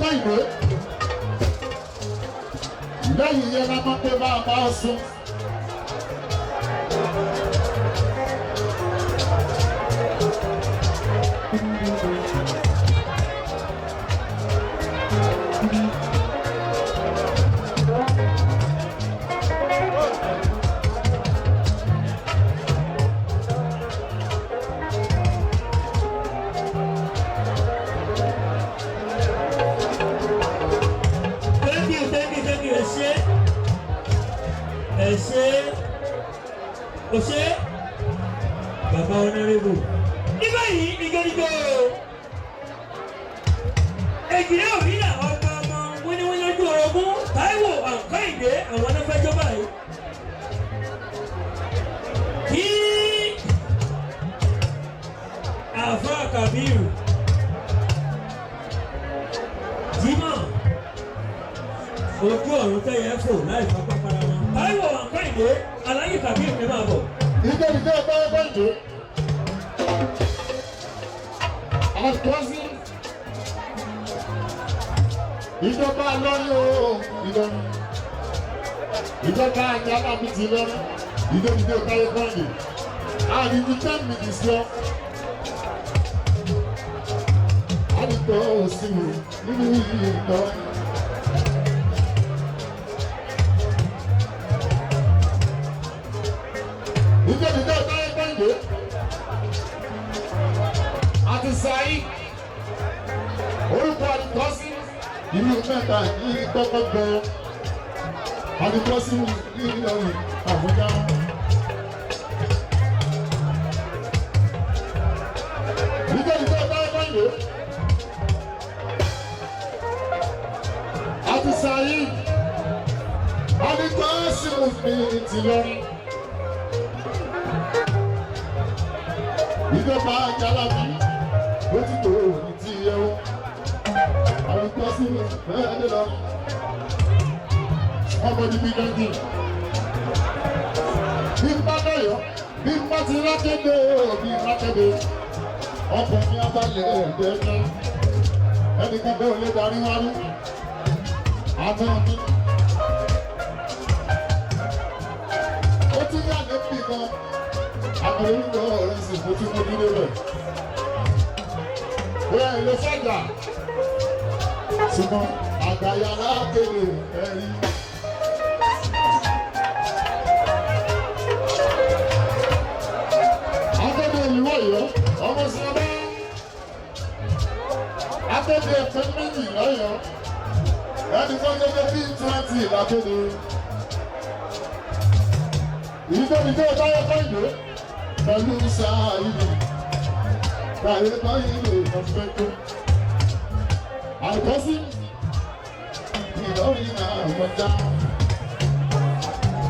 Táyé lẹ́yìn yẹn la máa pé máa bá ọ sùn. Ose bàbá ọ̀nàrẹ́bù ní báyìí ìgbẹ́nigbẹ́ èjìlẹ̀ òbílà ọmọ ọmọ wíníwíní lójú orogún Táíwò Àǹkáìdé àwọn anáfẹ́jọ́ báyìí kí àfáà Kàbírù Jímọ̀ ojú ọ̀run tẹ́yẹ fò láì fapá para wọn Táíwò Àǹkáìdé Aláyé Kàbírù ní máa bọ̀. Ìjọba ọba ìjọ. Àwọn kọ́sí. Ìjọba lọ́rí o, ìlọrin. Ìjọba àjálà mi ti lọ́rí. Ìjọba táyé kọ́ndé. Àdìjú 10 minutes lọ. Àdìtọ̀ òsì mi nínú ìlọrin. Ìjọba táyé kọ́ndé. Àti Sàyí. Orúkọ àdìtọ́sí. Ìlú mẹ́ta ní kọ́kọ́ gbọ́. Àdìtọ́sí ní Ìlọrin Àbújá. Ìjọba táyé kọ́ndé. Àti Sàyí. Àdìtọ́sí ní Ìlọrin. Ìjọba Jalabi ó ti tó ní ti yẹ wọ́n. Àlùkò sí mẹ́ẹ̀ẹ́dẹ́ lọ. Ọmọ ní bíjọ́ndì. Bí n bá dọ̀yọ́, bí n bá ti rákéde bí n rákéde. Ọkọ̀ ní abalẹ̀ ẹ̀ẹ́dẹ́gbẹ́. Ẹni kíkọ́ ò lè darí wá rú. Àmọ́ mi. Ó ti yá ní bí kan. Àwọn orúkọ ọ̀rẹ́ sì fojú fojú lébẹ̀. Bóyá ilé sọ́jà. Ṣùgbọ́n àgbàyà lákèrè ẹ̀rí. Akéde ìlú Ọ̀yọ́, ọmọ sí ọba. Akéde ẹ̀pẹ́ méjì lọ́yọ̀ọ́. Ẹni tó gẹ́gẹ́ bí 20 lákéde. Ìjọba táyé kọ́ìdé. Pẹ̀lú Sàyídì, Táyé kọ́ìdé ọ̀fẹ́kọ́. Àìkọ́sí, Ìlọrin Àbújá.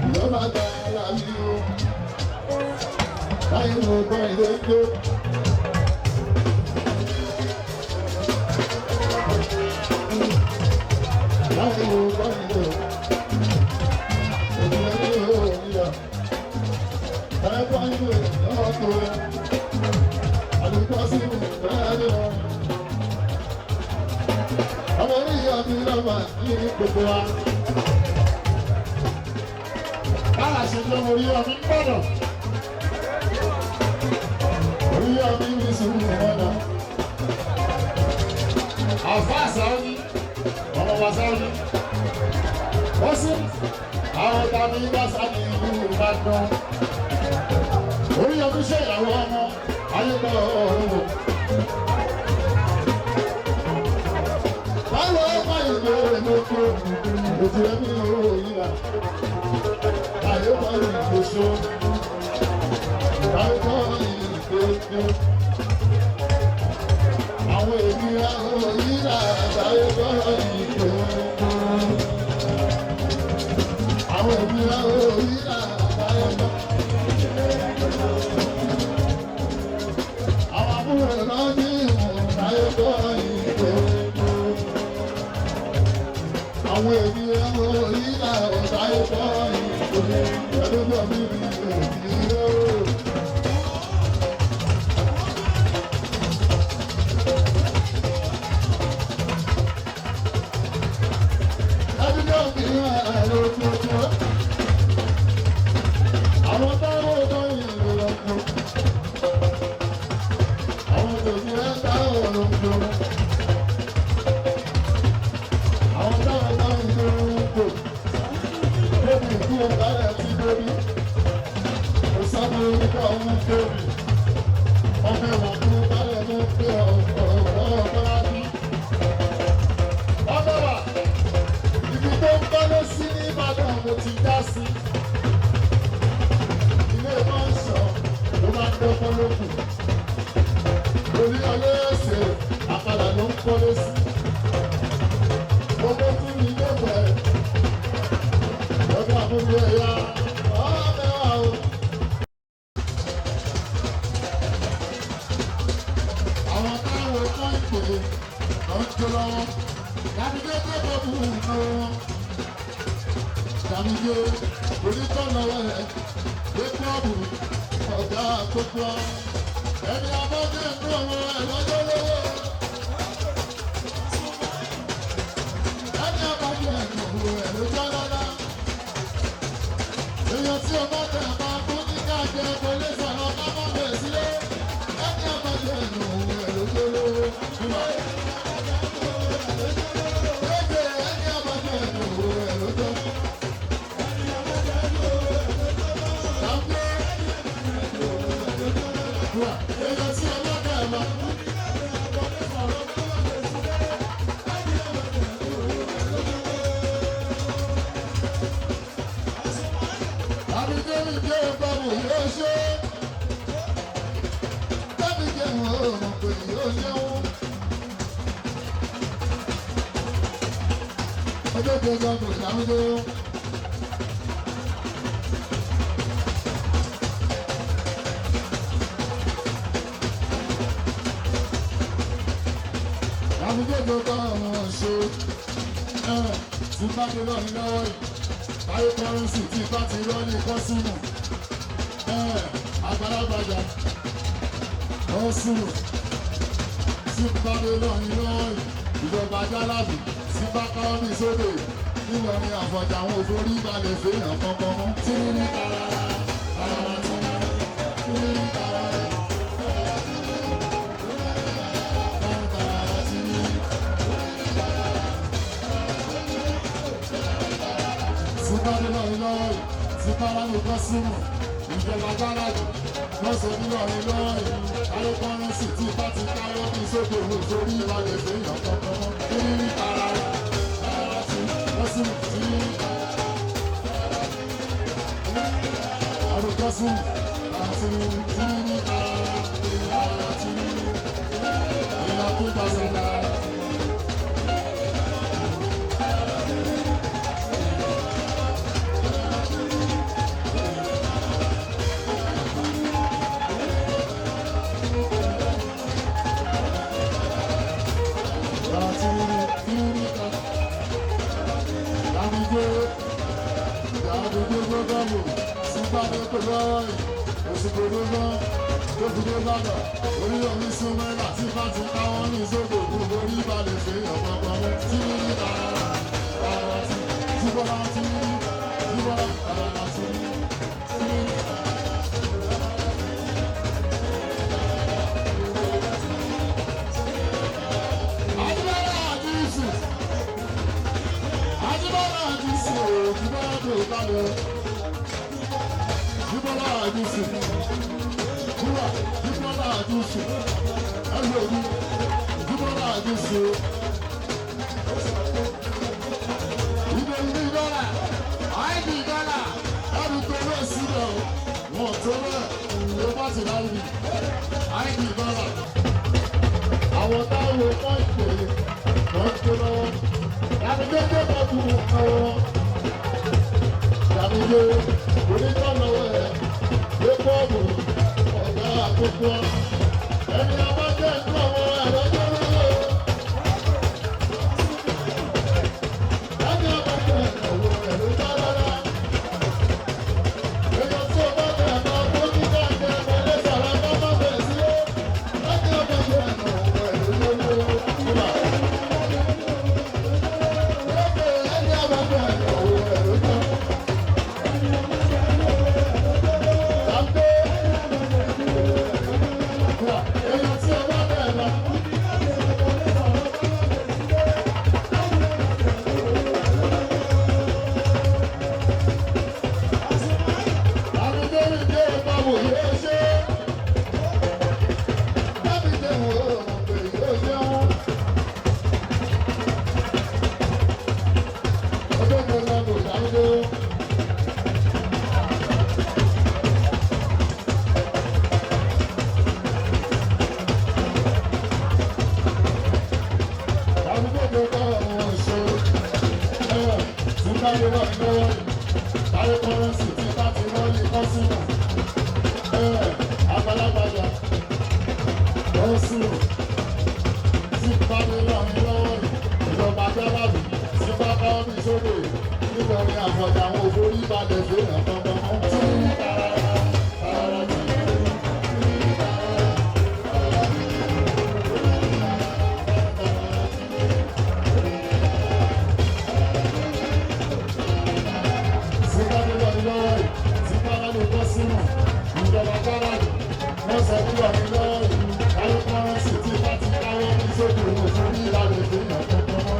Ìjọba Jalabi o. Táyé kọ́ìdé jó. Táyé kọ́ìdé o. Àwọn oníyà mi lọ́wọ́ ní gbogbo wa. Bára ṣe jọ orí ọmí gbọ́dọ̀. Orí ọmí mi sùn mọ́nà. Àfá Sáúdí, ọmọ wa Sáúdí. Ó sì àwọn tàbí bá sáàdì ìlú Ìbàdàn. Orí ọmí ṣe ìyàwó ọmọ ayébọ̀ ọ̀rọ̀. Báwo bá ìlú ìlókò òjò ẹ̀mí òyìnbá? Ayébọ̀ ìgbòsó. Ayébọ̀ ìgbòsó. Àwọn ènìyàn òyìnbá ayébọ̀ ìgbòsó. Àwọn ènìyàn òyìnbá ayébọ̀. Àwọn àbúrò náà ní ìwọ̀n ayébọ̀ ìgbòsó. Àwọn ènìyàn orílẹ̀ ọ̀tá ẹ̀kọ́ ìgbòho ẹ̀lọ́gbọ̀n mi rí èdè rẹ̀. ọ̀hún kéré. Ọmọ ẹ̀wọ̀n tó balẹ̀ ló pé ọ̀pọ̀lọpọ̀ bí. Ọmọ wa, ibi tó ń kọ́lé sí ní Ìbàdàn mo ti já sí. Ilé máa ń sọ, ló máa ń dọ́kọ́ lókù. Orí ọlẹ́ ẹ̀sẹ̀ àpàlà ló ń kọ́lé sí. Gbogbo fún mi lẹ́gbẹ̀ẹ́. Lọ́dọ̀ àbúrò ẹ̀yà ọ̀mẹ́wàá o. Àwọn táwọn ẹ̀kọ́ ìpè àwọn jọ lọ́wọ́. Dàbídé tó bọ̀ bù ú wọn. Dàbídé onítọ̀ lọ́wọ́ ẹ̀ lé klọ́ọ̀bù ọ̀gá àkókò. Ẹni abọ́dé ń dún ọmọ ẹ̀ lọ́jọ́ lọ́wọ́. Ẹni abọ́dé ń dún ọmọ ẹ̀ lọ́jọ́ lọ́wọ́. Èèyàn tí o bá tẹ̀ máa kú ní káàkiri ẹ̀kọ́ lè sọ̀rọ̀ ká má bẹ̀ sílé. Ẹni abọ́dé ń dún ọmọ ẹ̀ lọ́jọ́ lọ́wọ́. Ẹgbẹ́ ẹni abọ́dé ń dún ọmọ ẹ̀ lọ́jọ́ lọ́wọ́. Èèyàn tí o bá tẹ̀ máa kú. Àbíkẹ́mi jẹ́ ìbámu yóò ṣe. Tábí jẹ́ wọn ò mọ̀ pé yóò ṣe wọn. Ọjọ́ kẹjọ kò dáhùndó. Àbíkẹ́jọ bá wọn ṣe. Tí bá ti lọ ní lọ́wọ́ yìí. Báyé kọ́rẹ́nsì tí bá ti rọ́ ní kọ́sùmù. Àgbàlagbàjà kọ́sùmù tí bá ti lọ ní lọ́wọ́ yìí. Ìjọba Jálàbí tí bá káwọ́ ní sódò Ìlọrin Àfọ̀njá àwọn òfòrí balẹ̀ fèèyàn kankan mọ́. Tí ní tarara tarara tí ní tarara tarara tí ní. Sípàdé lọ́rin lọ́wọ́ yìí, sípàdé ló kọ́ símù, ìjọba Jálàbí, lọ́sọ̀ nílọrin lọ́wọ́ yìí, ayékọ́rẹ́nsì tí bá ti káwọ́ ní sókè wò sórí ìbàdàn fèèyàn kankan mọ́. Kí ní tara tí lọ́sùn tí àrùkọ́sùn àti tí ní tara tí ìlà tó bá sọ̀dá. Orílẹ̀-èdè Súnmẹ́lá tí bá ti káwọ́ ní ìṣòkò gbogbo orí balẹ̀ ṣe ọ̀pọ̀pọ̀ tí ní tààrà tí bọ́lá tí ní bọ́lá tààrà tí ní. Àjíbọ́lá àjíṣù Àjíbọ́lá àjíṣù òjúbọ́lá tó kalẹ̀ Àjíbọ́lá àjíṣù Kúrà Àjíbọ́lá àjíṣù ẹlòmí Àjíbọ́lá àjíṣù ìdè ìdí dọ́là àìdí dọ́là ẹrù tó lé sílẹ̀ wọ́n tó lẹ̀ ló bá ti láyé àìdí dọ́là àwọn táwọn ọkọ̀ ìpè wọ́n tó lọ́wọ́ yàtúndé bá tu ọwọ́ yàtúndé onítọ̀ lọ́wọ́ ẹ̀ lé bọ́ọ̀lù ọ̀gá àkókò ẹni abájẹ́ ìlú àwọn ẹ̀rọ tó lọ́wọ́ ẹni abájẹ́ ìlú ẹ̀rọ tó lọ́wọ́ èèyàn tí ó bá tẹ̀ ẹ̀ka tó ní káàkiri ẹ̀kọ́ lé sàrà bá má bẹ̀ sílé ẹni abájẹ́ ìlú ẹ̀rọ tó lọ́wọ́. wà ní lọ́wọ́ yìí. Táyé kọ́rẹ́nsì tí bá ti rọ́ọ̀lì kọ́sùnù. Àgbàlagbàjà kọ́sùnù tí bá ti rọ́ọ̀lì lọ́wọ́ yìí. Ìjọba Jábàbí tí bá bá mi sóde. Nítorí àfọ̀jà àwọn òbórí balẹ̀ fẹ́ ọ̀tọ̀ọ̀tọ̀ mọ́. Ìjọba Jábàbí wọ́n sọ nígbà ní lọ́wọ́ ayé kọ́rẹ́nsì tí bá ti káwọ́ ní sóde òun fún ní ìlànà ìfẹ́ ọ̀tọ̀ọ̀tọ̀ mọ́.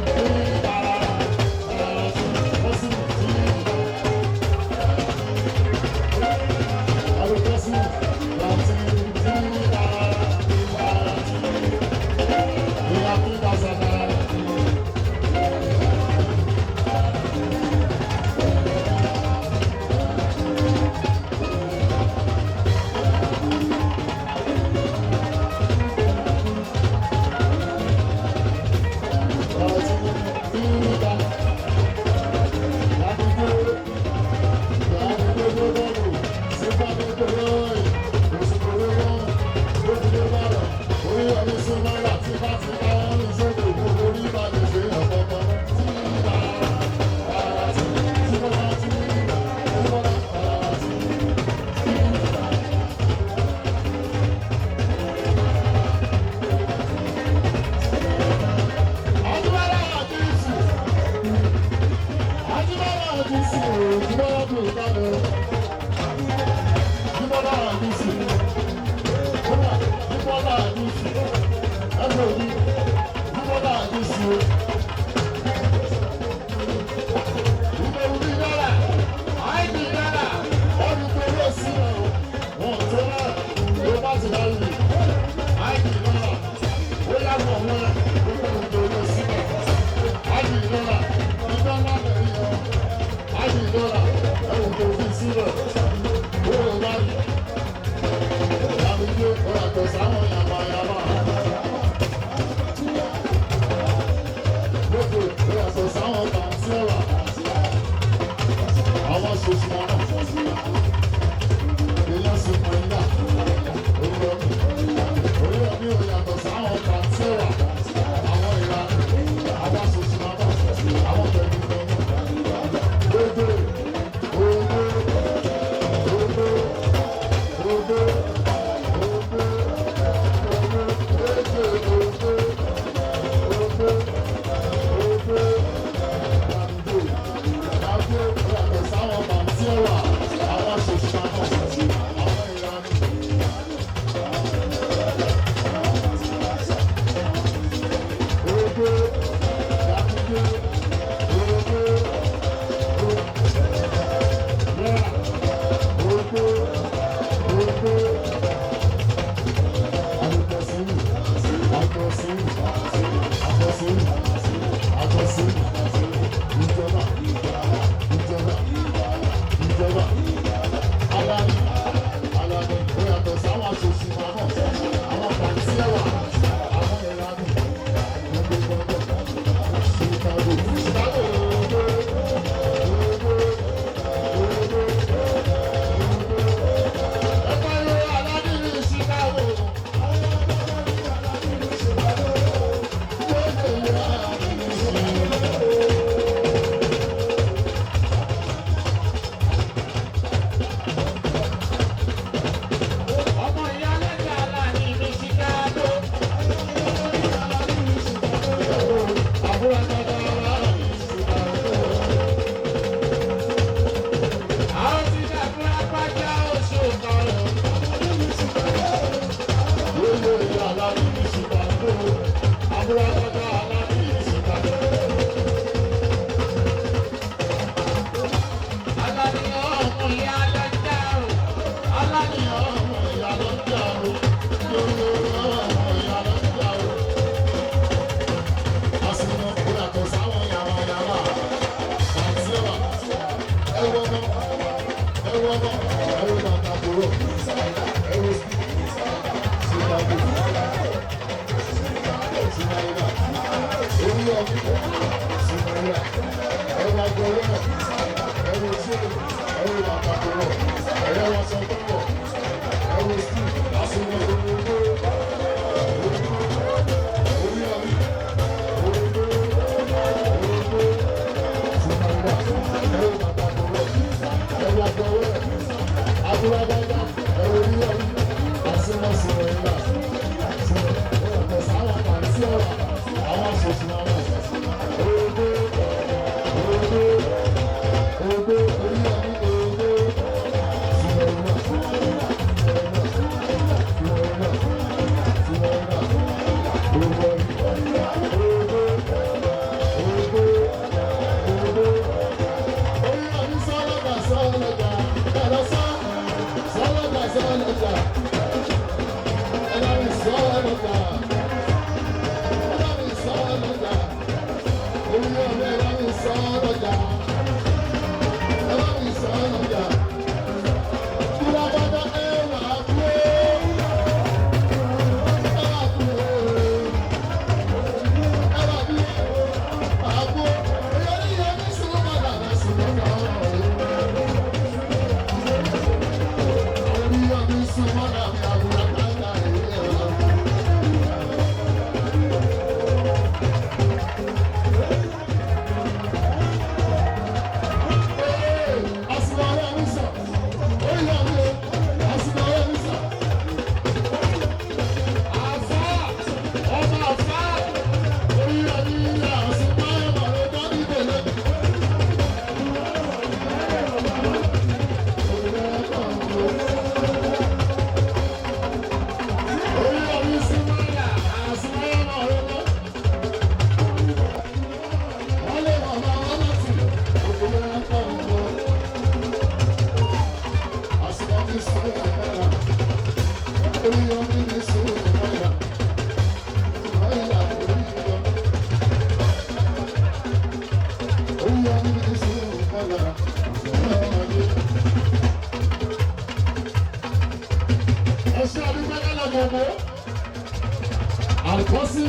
Àlùkọ́sí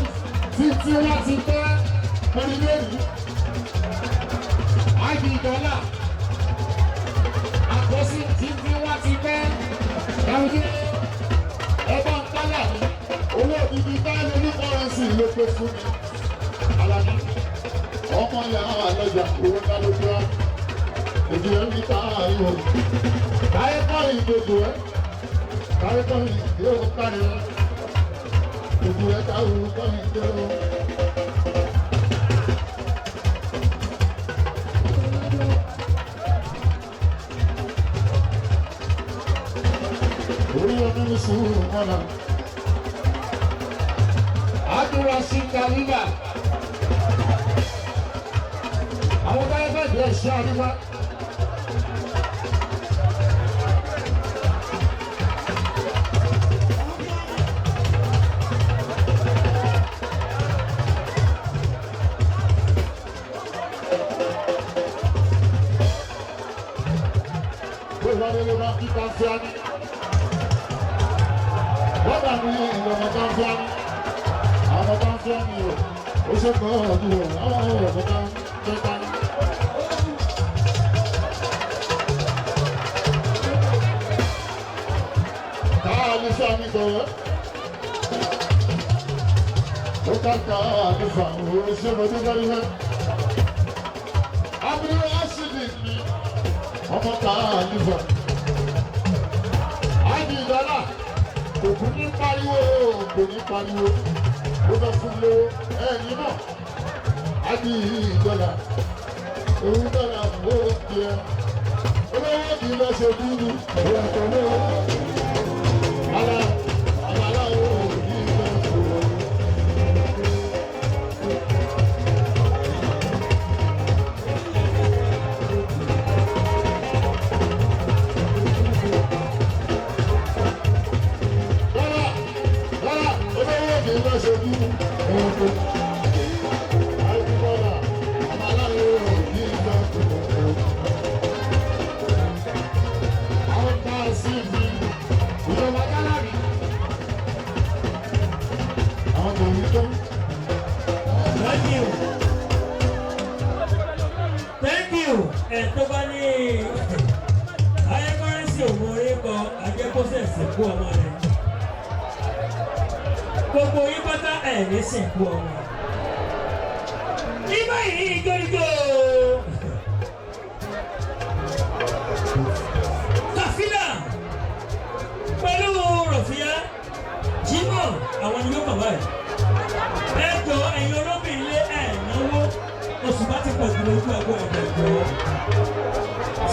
títí láti pẹ́ orílẹ̀-èdè. Ágì dọ́là. Àkọ́sí títí láti pẹ́ ẹ̀rùdí. Ẹ̀bá ń kálà ní owó ìdí báyìí ní kọ́rẹ́nsì ló pé fún mi. Àlàní ọmọ ìyá àlọ́jà owó ká ló gbé wá. Èdè ẹ̀ ń bí ká àríwọ̀. Káyé kọ́rin gbogbo ẹ̀. Káyé kọ́rin yóò kárí ẹ̀. Gbogbo ẹ̀ ká òun kọ́rin gbé wọn. Orí ọdún ní sùúrù mọ́nà. Àdúrà sí Kàlíbà. Àwọn báyọ̀ bẹ́ẹ̀ bí ẹ̀ṣẹ́ àríwá. Ló bá kí Tanfiani. Wọ́n dà ní ìlọ́mọ Tanfiani. Àwọn Tanfiani o, ó ṣe kọ́ ọdún o, àwọn ọmọ Tanfiani. Táà ní sáàmì tọ̀wọ́. Ó kàkà àdúfà, ó ṣe mọ́tò kárí náà. Abúlé Ásìlì ni ọmọ táà nífà. Ágì dọ́là kò kún ní pariwo, kò ní pariwo, ó bẹ fún lówó ẹ̀yìn náà. Ágì dọ́là, òun dọ́là ó di ẹ. Olówó kì í lọ ṣe dúdú, òun ẹ̀kọ́ lówó. Àlàlá ó kì í lọ ṣe dúdú. Thank you. Tó bá ní ayékọ́rẹ́sì òun orí kan ajẹ́kọ́sẹ̀ sìnkú ọmọ rẹ̀. Gbogbo yín pátá ẹ̀ ní sìnkú ọmọ. Ní báyìí ìjọ́ríjọ́ Kàfílà pẹ̀lú Rọ̀fíà báyìí. Ẹ jọ ẹ̀yin olóbìnrin lé ẹ̀ náwó oṣù bá ti pọ̀ jù lójú ẹgbẹ́ ẹ̀gbẹ́ jọ.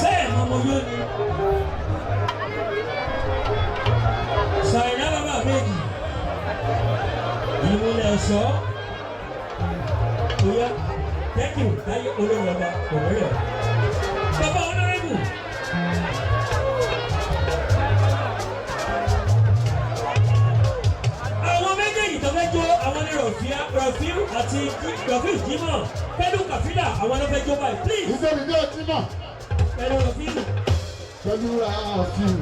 Ṣé ẹ̀ mọ ọmọ yóò ní? Ṣàìdá bàbá méjì. Ìmúlẹ̀ ẹ̀ṣọ́. Oya, thank you, táyé olórí ọba òwúrọ̀. Bàbá Honorable. Àwọn méjèèjì tó fẹ́ jó àwọn ní Rafiu àti Rafiu Jimoh pẹ̀lú Kafila àwọn ló fẹ́ jó báyìí, please. Ìjọba ìjọ Jimoh. Pẹ̀lú Rafiu. Pẹ̀lú Rafiu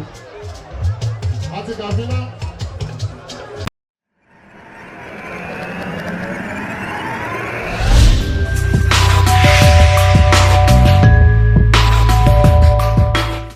àti Kafila.